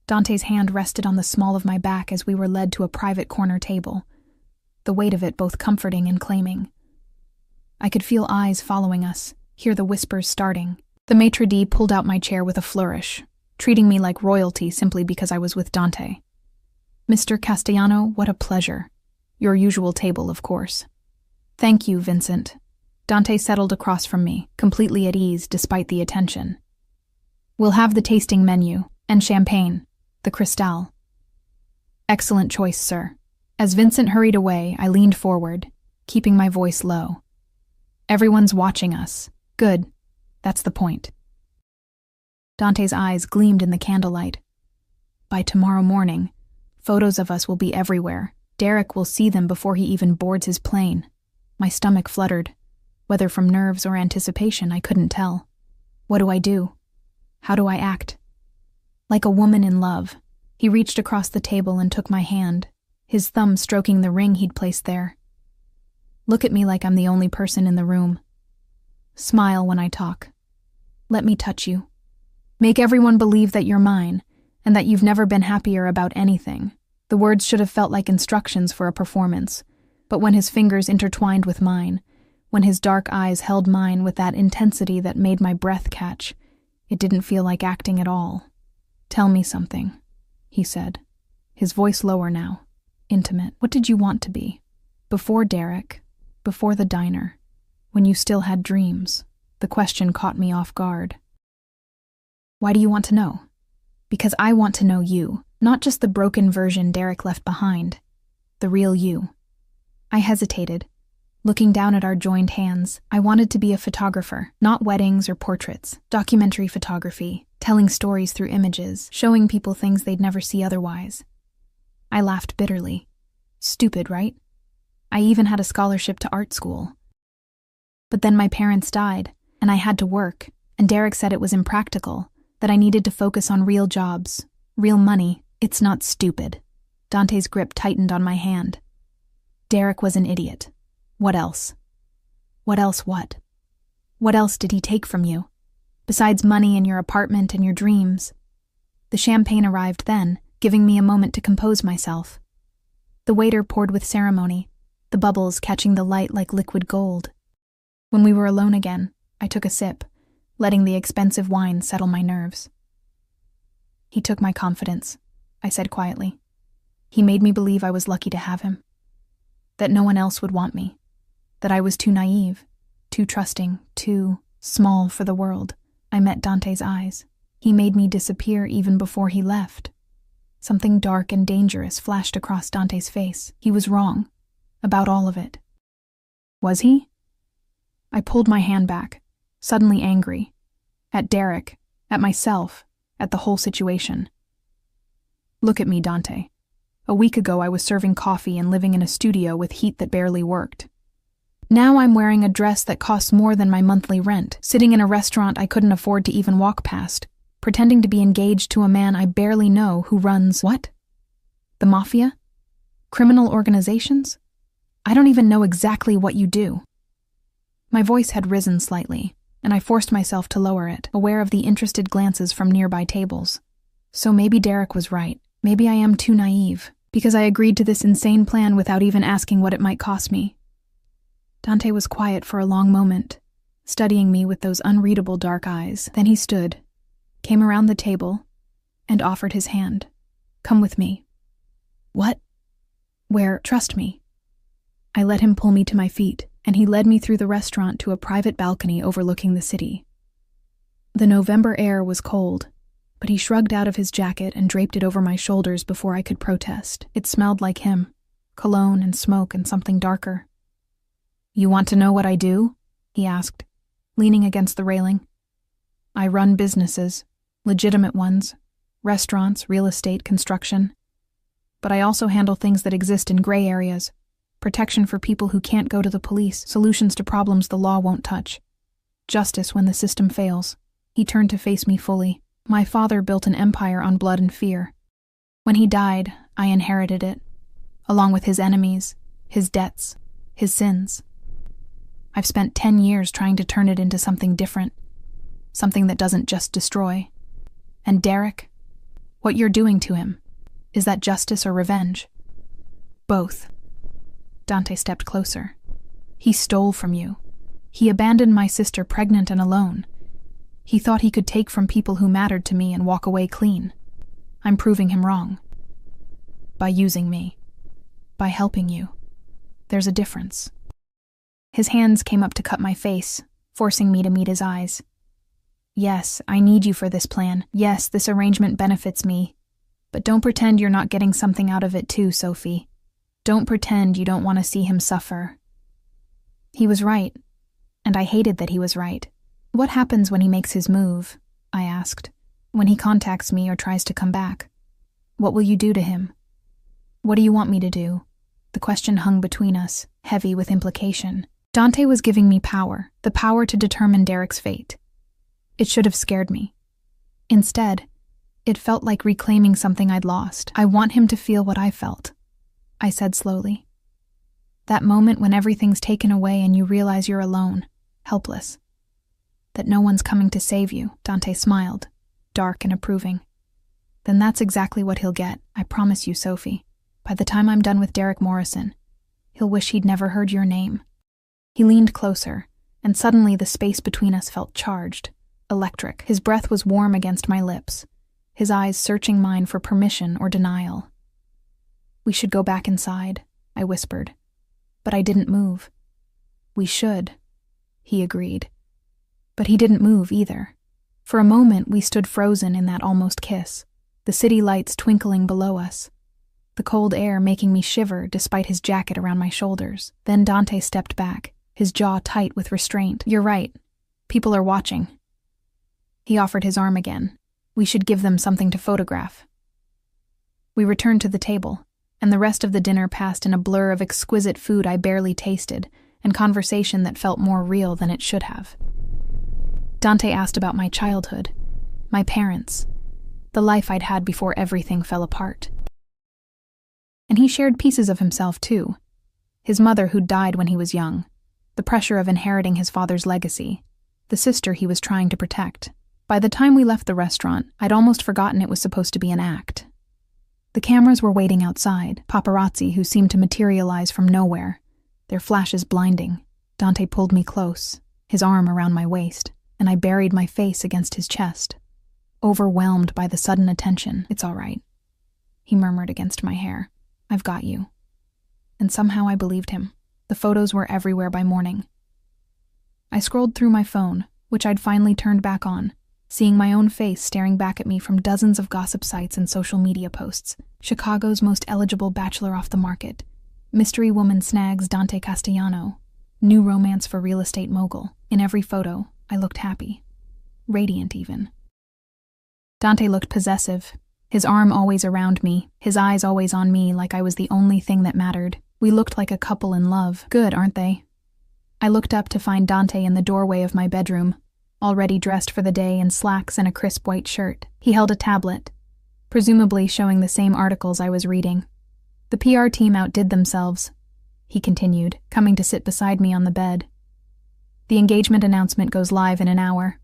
Dante's hand rested on the small of my back as we were led to a private corner table, the weight of it both comforting and claiming. I could feel eyes following us, hear the whispers starting. The maitre d' pulled out my chair with a flourish, treating me like royalty simply because I was with Dante. "Mr. Castellano, what a pleasure. Your usual table, of course." "Thank you, Vincent." Dante settled across from me, completely at ease despite the attention. "We'll have the tasting menu, and champagne, the Cristal." "Excellent choice, sir." As Vincent hurried away, I leaned forward, keeping my voice low. "Everyone's watching us. Good. That's the point." Dante's eyes gleamed in the candlelight. "By tomorrow morning, photos of us will be everywhere. Derek will see them before he even boards his plane." My stomach fluttered. Whether from nerves or anticipation, I couldn't tell. What do I do? How do I act? Like a woman in love, he reached across the table and took my hand, his thumb stroking the ring he'd placed there. "Look at me like I'm the only person in the room. Smile when I talk. Let me touch you. Make everyone believe that you're mine, and that you've never been happier about anything." The words should have felt like instructions for a performance, but when his fingers intertwined with mine, when his dark eyes held mine with that intensity that made my breath catch. It didn't feel like acting at all. "Tell me something," he said, his voice lower now, intimate. "What did you want to be? Before Derek, before the diner, when you still had dreams?" The question caught me off guard. "Why do you want to know?" "Because I want to know you, not just the broken version Derek left behind, the real you." I hesitated, looking down at our joined hands. I wanted to be a photographer, not weddings or portraits, documentary photography, telling stories through images, showing people things they'd never see otherwise. I laughed bitterly. Stupid, right? I even had a scholarship to art school. But then my parents died, and I had to work, and Derek said it was impractical, that I needed to focus on real jobs, real money. It's not stupid. Dante's grip tightened on my hand. Derek was an idiot. What else? What else what? What else did he take from you? Besides money and your apartment and your dreams? The champagne arrived then, giving me a moment to compose myself. The waiter poured with ceremony, the bubbles catching the light like liquid gold. When we were alone again, I took a sip, letting the expensive wine settle my nerves. "He took my confidence," I said quietly. "He made me believe I was lucky to have him. That no one else would want me. That I was too naive, too trusting, too small for the world." I met Dante's eyes. He made me disappear even before he left. Something dark and dangerous flashed across Dante's face. He was wrong. About all of it. Was he? I pulled my hand back, suddenly angry. At Derek, at myself, at the whole situation. "Look at me, Dante. A week ago I was serving coffee and living in a studio with heat that barely worked. Now I'm wearing a dress that costs more than my monthly rent, sitting in a restaurant I couldn't afford to even walk past, pretending to be engaged to a man I barely know who runs what? The Mafia? Criminal organizations? I don't even know exactly what you do." My voice had risen slightly, and I forced myself to lower it, aware of the interested glances from nearby tables. So maybe Derek was right. Maybe I am too naive, because I agreed to this insane plan without even asking what it might cost me. Dante was quiet for a long moment, studying me with those unreadable dark eyes. Then he stood, came around the table, and offered his hand. "Come with me." "What?" "Where? Trust me." I let him pull me to my feet, and he led me through the restaurant to a private balcony overlooking the city. The November air was cold, but he shrugged out of his jacket and draped it over my shoulders before I could protest. It smelled like him, cologne and smoke and something darker. "You want to know what I do?" he asked, leaning against the railing. "I run businesses, legitimate ones, restaurants, real estate, construction. But I also handle things that exist in gray areas, protection for people who can't go to the police, solutions to problems the law won't touch. Justice when the system fails." He turned to face me fully. "My father built an empire on blood and fear. When he died, I inherited it, along with his enemies, his debts, his sins. I've spent 10 years trying to turn it into something different, something that doesn't just destroy. And Derek, what you're doing to him, is that justice or revenge?" "Both." Dante stepped closer. "He stole from you. He abandoned my sister pregnant and alone. He thought he could take from people who mattered to me and walk away clean. I'm proving him wrong. By using me. By helping you. There's a difference." His hands came up to cut my face, forcing me to meet his eyes. "Yes, I need you for this plan. Yes, this arrangement benefits me. But don't pretend you're not getting something out of it too, Sophie. Don't pretend you don't want to see him suffer." He was right, and I hated that he was right. "What happens when he makes his move?" I asked. "When he contacts me or tries to come back? What will you do to him? What do you want me to do?" The question hung between us, heavy with implication. Dante was giving me power, the power to determine Derek's fate. It should have scared me. Instead, it felt like reclaiming something I'd lost. "I want him to feel what I felt," I said slowly. "That moment when everything's taken away and you realize you're alone, helpless. That no one's coming to save you." Dante smiled, dark and approving. "Then that's exactly what he'll get, I promise you, Sophie. By the time I'm done with Derek Morrison, he'll wish he'd never heard your name." He leaned closer, and suddenly the space between us felt charged, electric. His breath was warm against my lips, his eyes searching mine for permission or denial. "We should go back inside," I whispered, but I didn't move. "We should," he agreed. But he didn't move either. For a moment, we stood frozen in that almost kiss, the city lights twinkling below us, the cold air making me shiver despite his jacket around my shoulders. Then Dante stepped back, his jaw tight with restraint. "You're right. People are watching." He offered his arm again. "We should give them something to photograph." We returned to the table, and the rest of the dinner passed in a blur of exquisite food I barely tasted and conversation that felt more real than it should have. Dante asked about my childhood, my parents, the life I'd had before everything fell apart. And he shared pieces of himself, too. His mother who'd died when he was young, the pressure of inheriting his father's legacy, the sister he was trying to protect. By the time we left the restaurant, I'd almost forgotten it was supposed to be an act. The cameras were waiting outside, paparazzi who seemed to materialize from nowhere, their flashes blinding. Dante pulled me close, his arm around my waist, and I buried my face against his chest, overwhelmed by the sudden attention. "It's all right," he murmured against my hair. "I've got you." And somehow I believed him. The photos were everywhere by morning. I scrolled through my phone, which I'd finally turned back on, seeing my own face staring back at me from dozens of gossip sites and social media posts. Chicago's most eligible bachelor off the market, mystery woman snags Dante Castellano, new romance for real estate mogul. In every photo, I looked happy, radiant even. Dante looked possessive, his arm always around me, his eyes always on me like I was the only thing that mattered. We looked like a couple in love. Good, aren't they? I looked up to find Dante in the doorway of my bedroom, already dressed for the day in slacks and a crisp white shirt. He held a tablet, presumably showing the same articles I was reading. "The PR team outdid themselves," he continued, coming to sit beside me on the bed. "The engagement announcement goes live in an hour."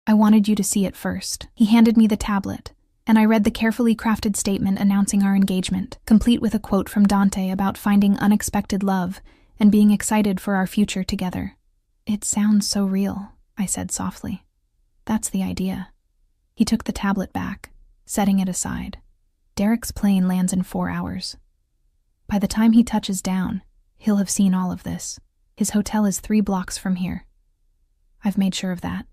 "I wanted you to see it first." He handed me the tablet, and I read the carefully crafted statement announcing our engagement, complete with a quote from Dante about finding unexpected love and being excited for our future together. "It sounds so real," I said softly. "That's the idea." He took the tablet back, setting it aside. "Derek's plane lands in 4 hours. By the time he touches down, he'll have seen all of this. His hotel is 3 blocks from here. I've made sure of that.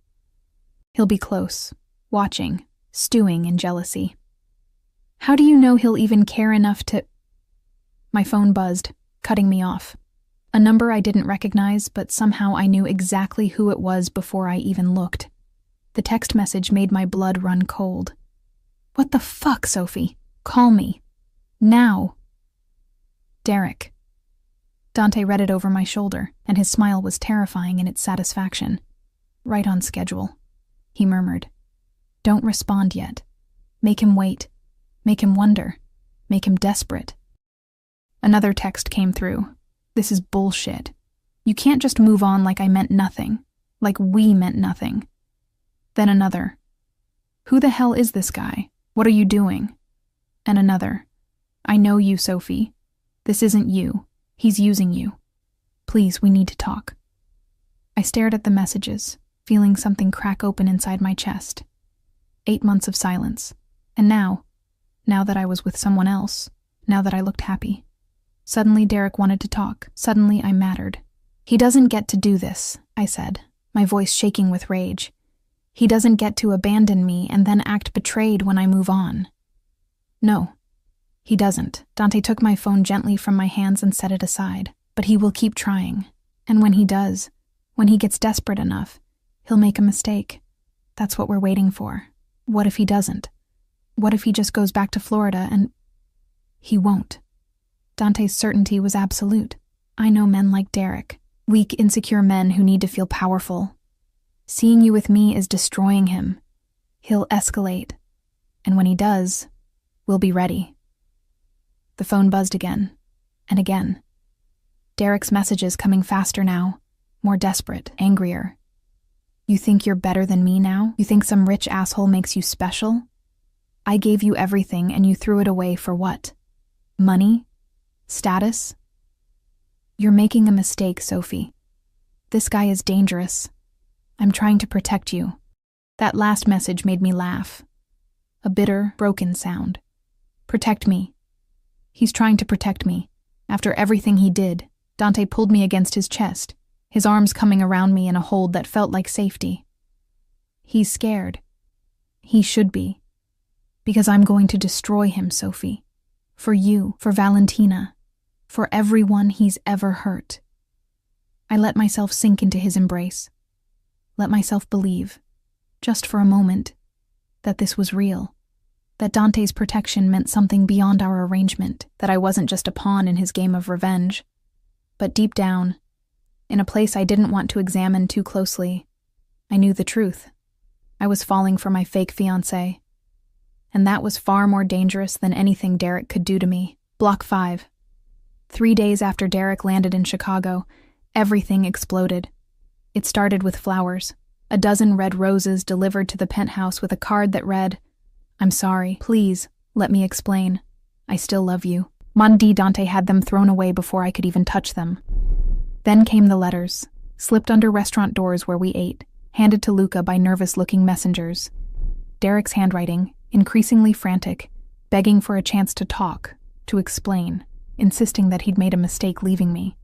He'll be close, watching, stewing in jealousy. How do you know he'll even care enough to—" My phone buzzed, cutting me off. A number I didn't recognize, but somehow I knew exactly who it was before I even looked. The text message made my blood run cold. "What the fuck, Sophie? Call me. Now." "Derek." Dante read it over my shoulder, and his smile was terrifying in its satisfaction. "Right on schedule," he murmured. "Don't respond yet. Make him wait. Make him wonder. Make him desperate." Another text came through. "This is bullshit. You can't just move on like I meant nothing. Like we meant nothing." Then another. "Who the hell is this guy? What are you doing?" And another. "I know you, Sophie. This isn't you. He's using you. Please, we need to talk." I stared at the messages, feeling something crack open inside my chest. 8 months of silence. And now that I was with someone else, now that I looked happy, suddenly Derek wanted to talk. Suddenly I mattered. "He doesn't get to do this," I said, my voice shaking with rage. "He doesn't get to abandon me and then act betrayed when I move on. No, he doesn't." Dante took my phone gently from my hands and set it aside. "But he will keep trying. And when he does, when he gets desperate enough, he'll make a mistake. That's what we're waiting for. What if he doesn't? What if he just goes back to Florida and—" "He won't." Dante's certainty was absolute. "I know men like Derek, weak, insecure men who need to feel powerful. Seeing you with me is destroying him. He'll escalate. And when he does, we'll be ready." The phone buzzed again, and again. Derek's messages coming faster now, more desperate, angrier. "You think you're better than me now? You think some rich asshole makes you special? I gave you everything and you threw it away for what? Money? Status?" "You're making a mistake, Sophie. This guy is dangerous. I'm trying to protect you." That last message made me laugh. A bitter, broken sound. Protect me. He's trying to protect me. After everything he did, Dante pulled me against his chest, his arms coming around me in a hold that felt like safety. He's scared. He should be. Because I'm going to destroy him, Sophie. For you, for Valentina, for everyone he's ever hurt. I let myself sink into his embrace. Let myself believe, just for a moment, that this was real. That Dante's protection meant something beyond our arrangement, that I wasn't just a pawn in his game of revenge. But deep down, in a place I didn't want to examine too closely, I knew the truth. I was falling for my fake fiancé. And that was far more dangerous than anything Derek could do to me. Block 5. 3 days after Derek landed in Chicago, everything exploded. It started with flowers. A dozen red roses delivered to the penthouse with a card that read, "I'm sorry, please, let me explain. I still love you." Mondi Dante had them thrown away before I could even touch them. Then came the letters, slipped under restaurant doors where we ate, handed to Luca by nervous-looking messengers. Derek's handwriting, increasingly frantic, begging for a chance to talk, to explain, insisting that he'd made a mistake leaving me.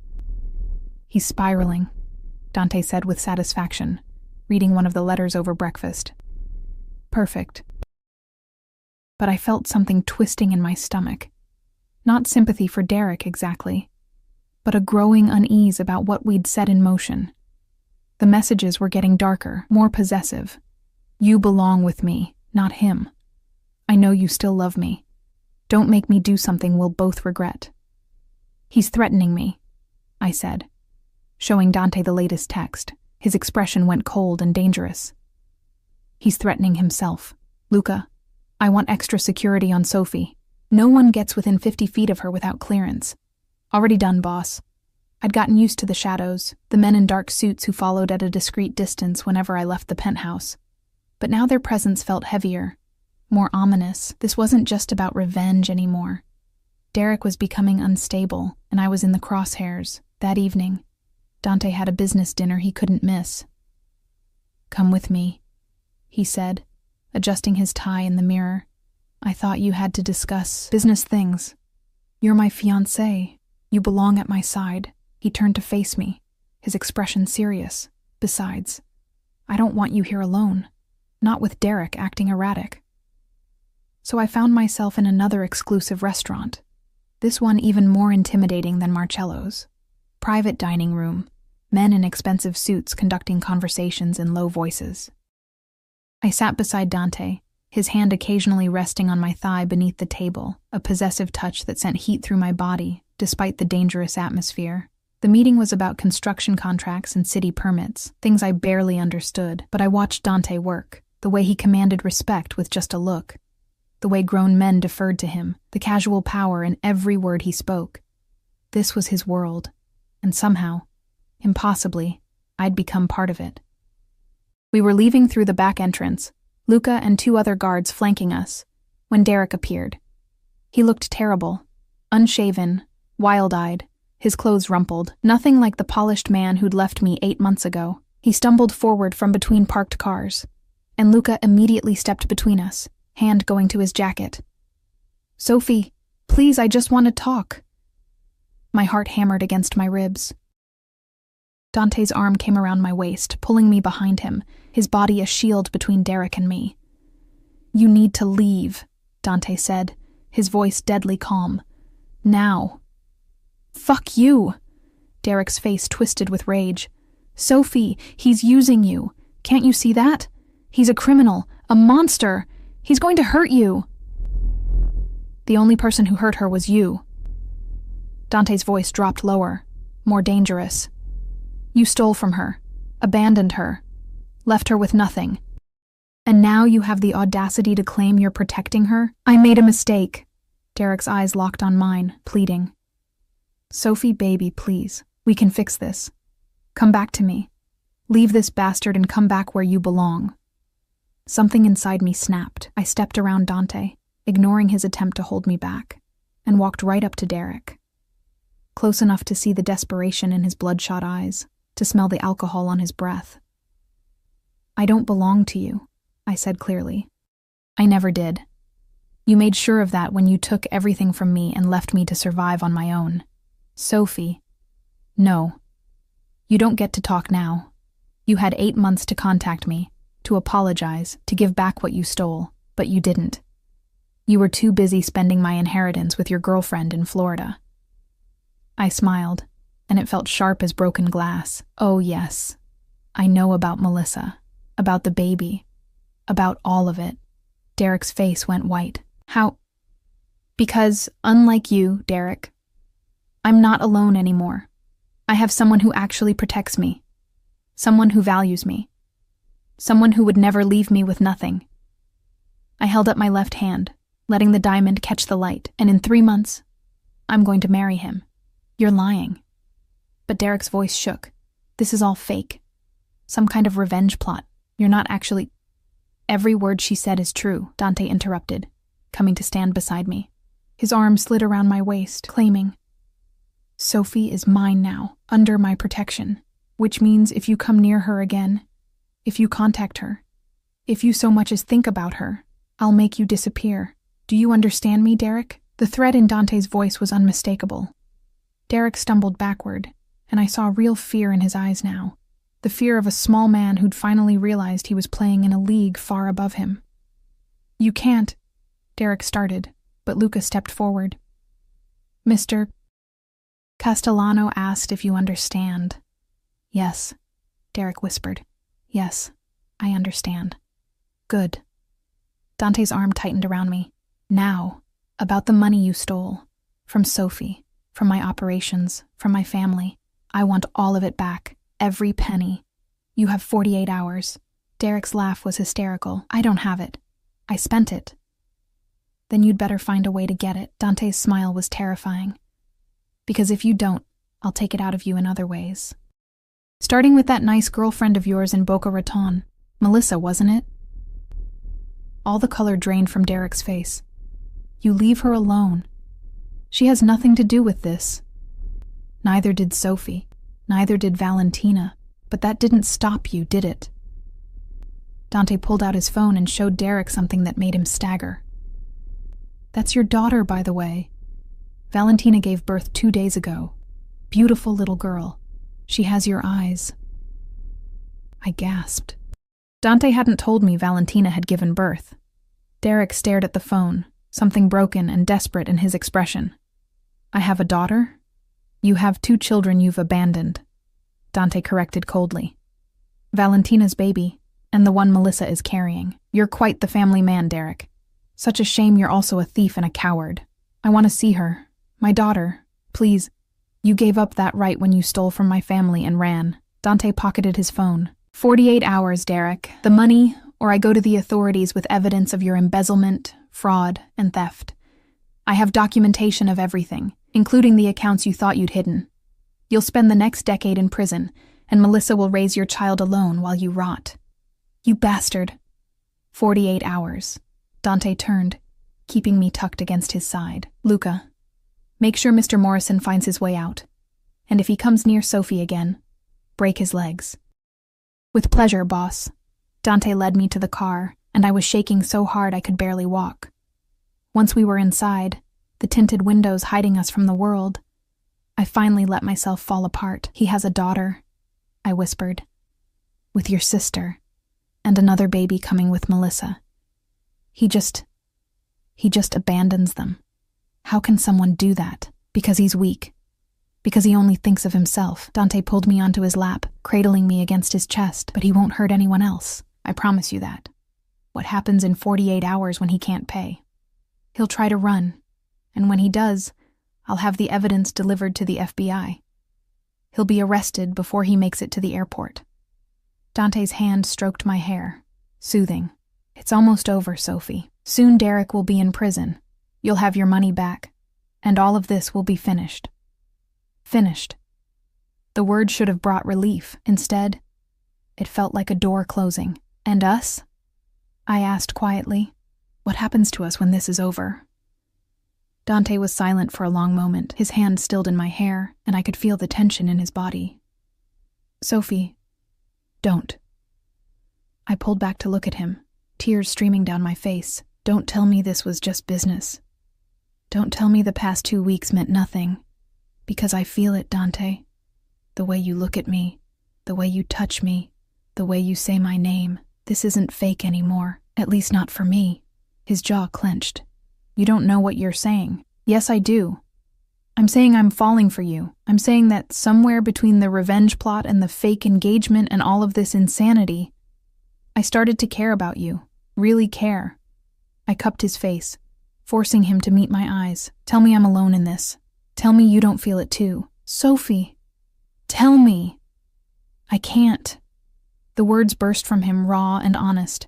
"He's spiraling," Dante said with satisfaction, reading one of the letters over breakfast. "Perfect." But I felt something twisting in my stomach. Not sympathy for Derek exactly, but a growing unease about what we'd set in motion. The messages were getting darker, more possessive. "You belong with me, not him. I know you still love me. Don't make me do something we'll both regret." "He's threatening me," I said, showing Dante the latest text. His expression went cold and dangerous. "He's threatening himself. Luca, I want extra security on Sophie. No one gets within 50 feet of her without clearance. Already done, boss." I'd gotten used to the shadows, the men in dark suits who followed at a discreet distance whenever I left the penthouse. But now their presence felt heavier, more ominous. This wasn't just about revenge anymore. Derek was becoming unstable, and I was in the crosshairs. That evening, Dante had a business dinner he couldn't miss. "Come with me," he said, adjusting his tie in the mirror. "I thought you had to discuss business things. You're my fiancé. You belong at my side." He turned to face me, his expression serious. "Besides, I don't want you here alone, not with Derek acting erratic." So I found myself in another exclusive restaurant, this one even more intimidating than Marcello's. Private dining room, men in expensive suits conducting conversations in low voices. I sat beside Dante, his hand occasionally resting on my thigh beneath the table, a possessive touch that sent heat through my body, despite the dangerous atmosphere. The meeting was about construction contracts and city permits, things I barely understood, but I watched Dante work, the way he commanded respect with just a look, the way grown men deferred to him, the casual power in every word he spoke. This was his world, and somehow, impossibly, I'd become part of it. We were leaving through the back entrance, Luca and 2 other guards flanking us, when Derek appeared. He looked terrible, unshaven, wild-eyed, his clothes rumpled, nothing like the polished man who'd left me 8 months ago. He stumbled forward from between parked cars, and Luca immediately stepped between us, hand going to his jacket. "Sophie, please, I just want to talk." My heart hammered against my ribs. Dante's arm came around my waist, pulling me behind him, his body a shield between Derek and me. "You need to leave," Dante said, his voice deadly calm. "Now." "Fuck you!" Derek's face twisted with rage. "Sophie, he's using you. Can't you see that? He's a criminal, a monster. He's going to hurt you." "The only person who hurt her was you." Dante's voice dropped lower, more dangerous. "You stole from her, abandoned her, left her with nothing. And now you have the audacity to claim you're protecting her? I made a mistake." Derek's eyes locked on mine, pleading. "Sophie, baby, please. We can fix this. Come back to me. Leave this bastard and come back where you belong." Something inside me snapped. I stepped around Dante, ignoring his attempt to hold me back, and walked right up to Derek. close enough to see the desperation in his bloodshot eyes, to smell the alcohol on his breath. "I don't belong to you," I said clearly. "I never did. You made sure of that when you took everything from me and left me to survive on my own. Sophie." "No. You don't get to talk now. You had 8 months to contact me, to apologize, to give back what you stole, but you didn't. You were too busy spending my inheritance with your girlfriend in Florida." I smiled, and it felt sharp as broken glass. "Oh yes, I know about Melissa, about the baby, about all of it." Derek's face went white. "How?" "Because, unlike you, Derek, I'm not alone anymore. I have someone who actually protects me. Someone who values me. Someone who would never leave me with nothing." I held up my left hand, letting the diamond catch the light, "and in 3 months, I'm going to marry him." "You're lying." But Derek's voice shook. "This is all fake. Some kind of revenge plot. You're not actually—" "Every word she said is true," Dante interrupted, coming to stand beside me. His arm slid around my waist, claiming, "Sophie is mine now, under my protection, which means if you come near her again, if you contact her, if you so much as think about her, I'll make you disappear. Do you understand me, Derek?" The threat in Dante's voice was unmistakable. Derek stumbled backward, and I saw real fear in his eyes now, the fear of a small man who'd finally realized he was playing in a league far above him. "You can't," Derek started, but Luca stepped forward. "Mr. Castellano asked if you understand." "Yes," Derek whispered. "Yes, I understand." "Good." Dante's arm tightened around me. "Now, about the money you stole. From Sophie, from my operations, from my family. I want all of it back, every penny. You have 48 hours. Derek's laugh was hysterical. "I don't have it. I spent it." "Then you'd better find a way to get it." Dante's smile was terrifying. "Because if you don't, I'll take it out of you in other ways. Starting with that nice girlfriend of yours in Boca Raton. Melissa, wasn't it?" All the color drained from Derek's face. "You leave her alone. She has nothing to do with this. Neither did Sophie. Neither did Valentina. But that didn't stop you, did it?" Dante pulled out his phone and showed Derek something that made him stagger. "That's your daughter, by the way. Valentina gave birth 2 days ago. Beautiful little girl. She has your eyes." I gasped. Dante hadn't told me Valentina had given birth. Derek stared at the phone, something broken and desperate in his expression. "I have a daughter? You have 2 children you've abandoned," Dante corrected coldly. "Valentina's baby, and the one Melissa is carrying. You're quite the family man, Derek. Such a shame you're also a thief and a coward. I want to see her. My daughter. Please. You gave up that right when you stole from my family and ran." Dante pocketed his phone. 48 hours, Derek. The money, or I go to the authorities with evidence of your embezzlement, fraud, and theft. I have documentation of everything, including the accounts you thought you'd hidden. You'll spend the next decade in prison, and Melissa will raise your child alone while you rot. You bastard. 48 hours. Dante turned, keeping me tucked against his side. "Luca, make sure Mr. Morrison finds his way out. And if he comes near Sophie again, break his legs." "With pleasure, boss." Dante led me to the car, and I was shaking so hard I could barely walk. Once we were inside, the tinted windows hiding us from the world, I finally let myself fall apart. "He has a daughter," I whispered. "With your sister, and another baby coming with Melissa. He just abandons them. How can someone do that? Because he's weak. Because he only thinks of himself." Dante pulled me onto his lap, cradling me against his chest. "But he won't hurt anyone else. I promise you that. What happens in 48 hours when he can't pay? He'll try to run, and when he does, I'll have the evidence delivered to the FBI. He'll be arrested before he makes it to the airport." Dante's hand stroked my hair, soothing. "It's almost over, Sophie. Soon Derek will be in prison. You'll have your money back, and all of this will be finished." Finished. The word should have brought relief. Instead, it felt like a door closing. "And us?" I asked quietly. "What happens to us when this is over?" Dante was silent for a long moment, his hand stilled in my hair, and I could feel the tension in his body. Sophie, don't. I pulled back to look at him, tears streaming down my face. Don't tell me this was just business. Don't tell me the past 2 weeks meant nothing. Because I feel it, Dante. The way you look at me, the way you touch me, the way you say my name. This isn't fake anymore, at least not for me. His jaw clenched. You don't know what you're saying. Yes, I do. I'm saying I'm falling for you. I'm saying that somewhere between the revenge plot and the fake engagement and all of this insanity, I started to care about you. Really care. I cupped his face, forcing him to meet my eyes. Tell me I'm alone in this. Tell me you don't feel it too. Sophie, tell me. I can't. The words burst from him raw and honest.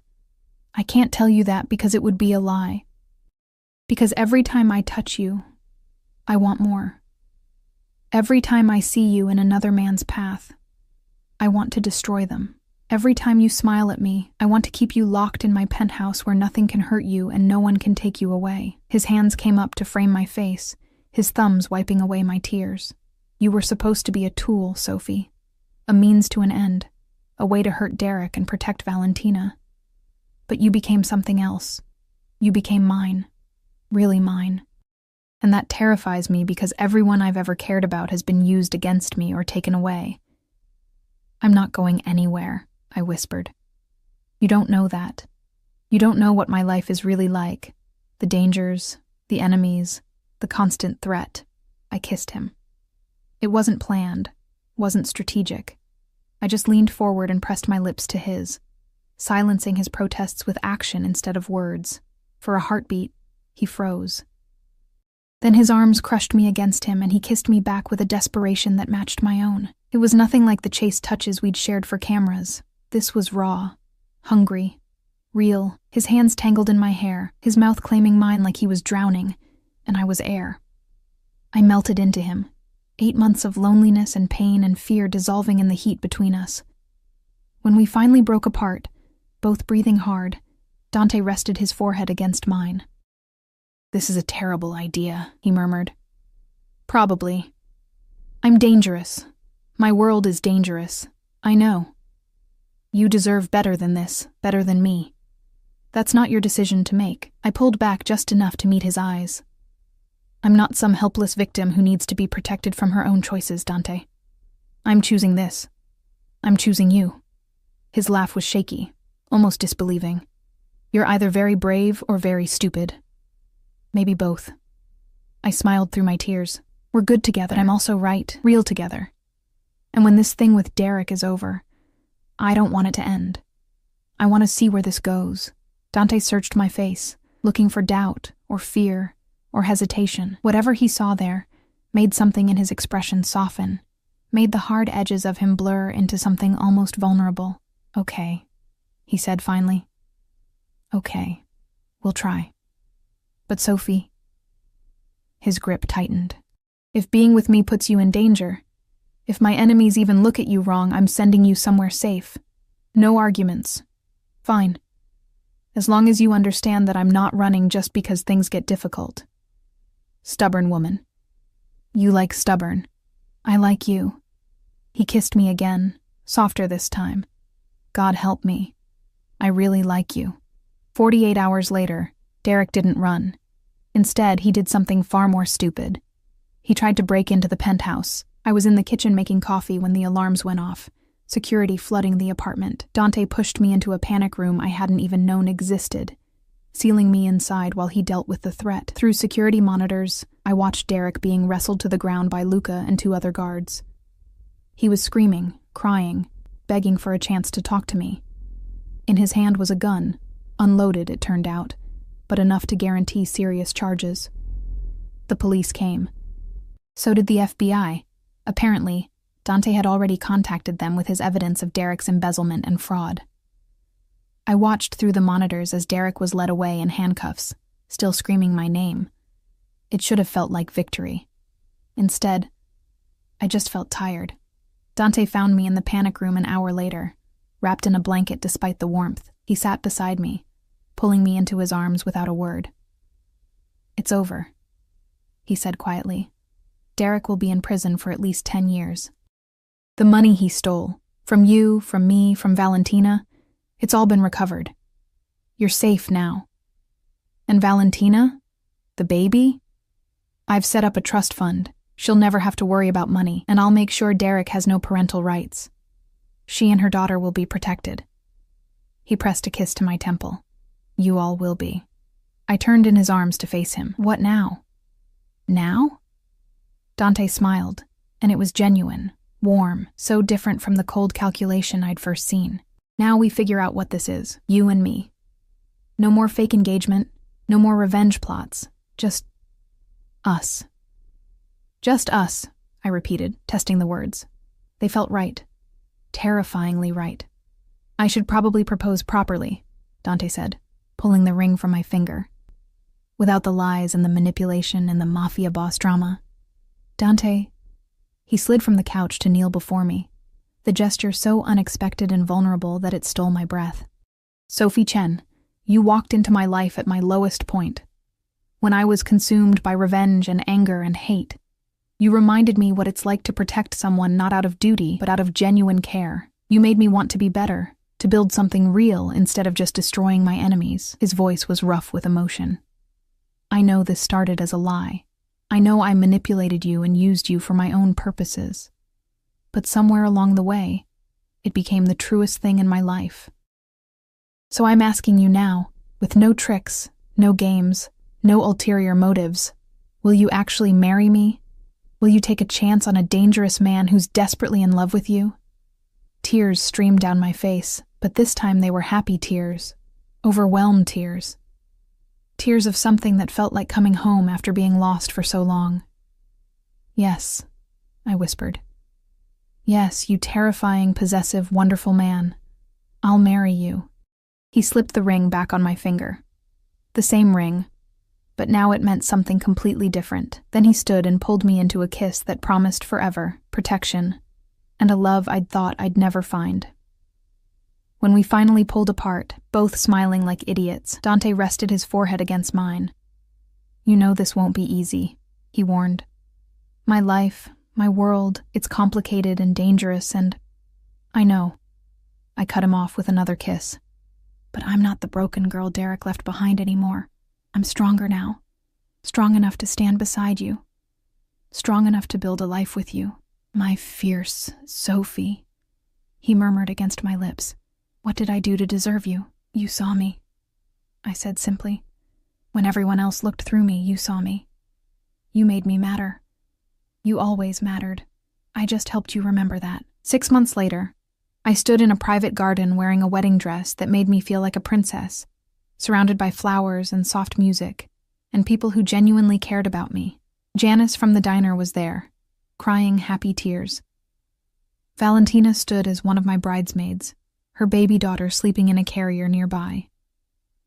I can't tell you that because it would be a lie. Because every time I touch you, I want more. Every time I see you in another man's path, I want to destroy them. Every time you smile at me, I want to keep you locked in my penthouse where nothing can hurt you and no one can take you away. His hands came up to frame my face, his thumbs wiping away my tears. You were supposed to be a tool, Sophie. A means to an end. A way to hurt Derek and protect Valentina. But you became something else. You became mine. Really mine. And that terrifies me because everyone I've ever cared about has been used against me or taken away. I'm not going anywhere, I whispered. You don't know that. You don't know what my life is really like. The dangers, the enemies, the constant threat. I kissed him. It wasn't planned, wasn't strategic. I just leaned forward and pressed my lips to his, silencing his protests with action instead of words. For a heartbeat, he froze. Then his arms crushed me against him and he kissed me back with a desperation that matched my own. It was nothing like the chaste touches we'd shared for cameras. This was raw, hungry, real. His hands tangled in my hair, his mouth claiming mine like he was drowning, and I was air. I melted into him, 8 months of loneliness and pain and fear dissolving in the heat between us. When we finally broke apart, both breathing hard, Dante rested his forehead against mine. This is a terrible idea, he murmured. Probably. I'm dangerous. My world is dangerous. I know. You deserve better than this, better than me. That's not your decision to make. I pulled back just enough to meet his eyes. I'm not some helpless victim who needs to be protected from her own choices, Dante. I'm choosing this. I'm choosing you. His laugh was shaky, almost disbelieving. You're either very brave or very stupid. Maybe both. I smiled through my tears. We're good together, but I'm also right, real together. And when this thing with Derek is over, I don't want it to end. I want to see where this goes. Dante searched my face, looking for doubt, or fear, or hesitation. Whatever he saw there made something in his expression soften, made the hard edges of him blur into something almost vulnerable. Okay, he said finally. Okay, we'll try. But Sophie... His grip tightened. If being with me puts you in danger, if my enemies even look at you wrong, I'm sending you somewhere safe. No arguments. Fine. As long as you understand that I'm not running just because things get difficult. Stubborn woman. You like stubborn. I like you. He kissed me again, softer this time. God help me. I really like you. 48 hours later, Derek didn't run. Instead, he did something far more stupid. He tried to break into the penthouse. I was in the kitchen making coffee when the alarms went off, security flooding the apartment. Dante pushed me into a panic room I hadn't even known existed, sealing me inside while he dealt with the threat. Through security monitors, I watched Derek being wrestled to the ground by Luca and 2 other guards. He was screaming, crying, begging for a chance to talk to me. In his hand was a gun, unloaded it turned out, but enough to guarantee serious charges. The police came. So did the FBI. Apparently, Dante had already contacted them with his evidence of Derek's embezzlement and fraud. I watched through the monitors as Derek was led away in handcuffs, still screaming my name. It should have felt like victory. Instead, I just felt tired. Dante found me in the panic room an hour later, wrapped in a blanket despite the warmth. He sat beside me, pulling me into his arms without a word. It's over. he said quietly. Derek will be in prison for at least 10 years. The money he stole, from you, from me, from Valentina, it's all been recovered. You're safe now. And Valentina? The baby? I've set up a trust fund. She'll never have to worry about money, and I'll make sure Derek has no parental rights. She and her daughter will be protected. He pressed a kiss to my temple. You all will be. I turned in his arms to face him. What now? Now? Dante smiled, and it was genuine, warm, so different from the cold calculation I'd first seen. Now we figure out what this is, you and me. No more fake engagement, no more revenge plots, just us. Just us, I repeated, testing the words. They felt right. Terrifyingly right. I should probably propose properly, Dante said, pulling the ring from my finger. Without the lies and the manipulation and the mafia boss drama. Dante, he slid from the couch to kneel before me, the gesture so unexpected and vulnerable that it stole my breath. Sophie Chen, you walked into my life at my lowest point. When I was consumed by revenge and anger and hate, you reminded me what it's like to protect someone not out of duty, but out of genuine care. You made me want to be better, to build something real instead of just destroying my enemies. His voice was rough with emotion. I know this started as a lie. I know I manipulated you and used you for my own purposes. But somewhere along the way, it became the truest thing in my life. So I'm asking you now, with no tricks, no games, no ulterior motives, will you actually marry me? Will you take a chance on a dangerous man who's desperately in love with you? Tears streamed down my face, but this time they were happy tears, overwhelmed tears. Tears of something that felt like coming home after being lost for so long. Yes, I whispered. Yes, you terrifying, possessive, wonderful man. I'll marry you. He slipped the ring back on my finger. The same ring, but now it meant something completely different. Then he stood and pulled me into a kiss that promised forever, protection, and a love I'd thought I'd never find. When we finally pulled apart, both smiling like idiots, Dante rested his forehead against mine. You know this won't be easy, he warned. My life, my world, it's complicated and dangerous and… I know. I cut him off with another kiss. But I'm not the broken girl Derek left behind anymore. I'm stronger now. Strong enough to stand beside you. Strong enough to build a life with you. My fierce Sophie, he murmured against my lips. What did I do to deserve you? You saw me, I said simply. When everyone else looked through me, you saw me. You made me matter. You always mattered. I just helped you remember that. 6 months later, I stood in a private garden wearing a wedding dress that made me feel like a princess, surrounded by flowers and soft music, and people who genuinely cared about me. Janice from the diner was there, crying happy tears. Valentina stood as one of my bridesmaids, her baby daughter sleeping in a carrier nearby.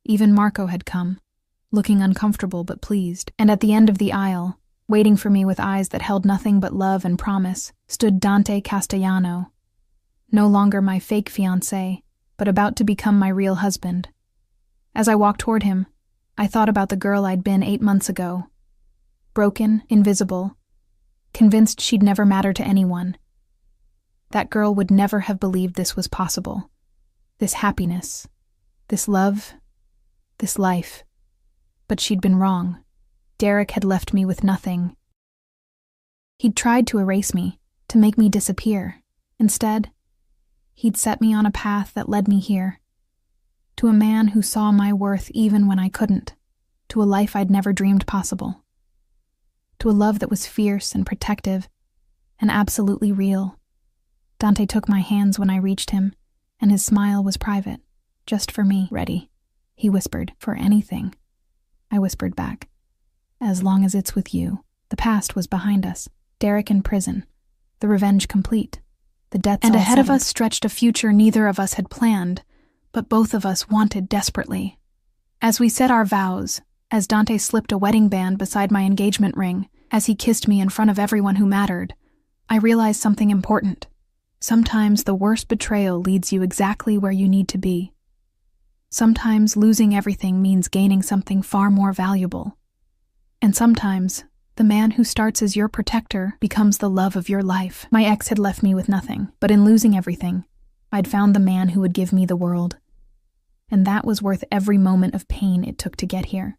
Even Marco had come, looking uncomfortable but pleased, and at the end of the aisle, waiting for me with eyes that held nothing but love and promise, stood Dante Castellano, no longer my fake fiancé, but about to become my real husband. As I walked toward him, I thought about the girl I'd been 8 months ago. Broken, invisible, convinced she'd never matter to anyone. That girl would never have believed this was possible. This happiness, this love, this life. But she'd been wrong. Derek had left me with nothing. He'd tried to erase me, to make me disappear. Instead, he'd set me on a path that led me here. To a man who saw my worth even when I couldn't. To a life I'd never dreamed possible. To a love that was fierce and protective and absolutely real. Dante took my hands when I reached him, and his smile was private, just for me. Ready, he whispered, for anything. I whispered back. As long as it's with you. The past was behind us. Derek in prison. The revenge complete. The debts all settled. And ahead of us stretched a future neither of us had planned, but both of us wanted desperately. As we said our vows, as Dante slipped a wedding band beside my engagement ring, as he kissed me in front of everyone who mattered, I realized something important. Sometimes the worst betrayal leads you exactly where you need to be. Sometimes losing everything means gaining something far more valuable. And sometimes The man who starts as your protector becomes the love of your life. My ex had left me with nothing, but in losing everything, I'd found the man who would give me the world. And that was worth every moment of pain it took to get here.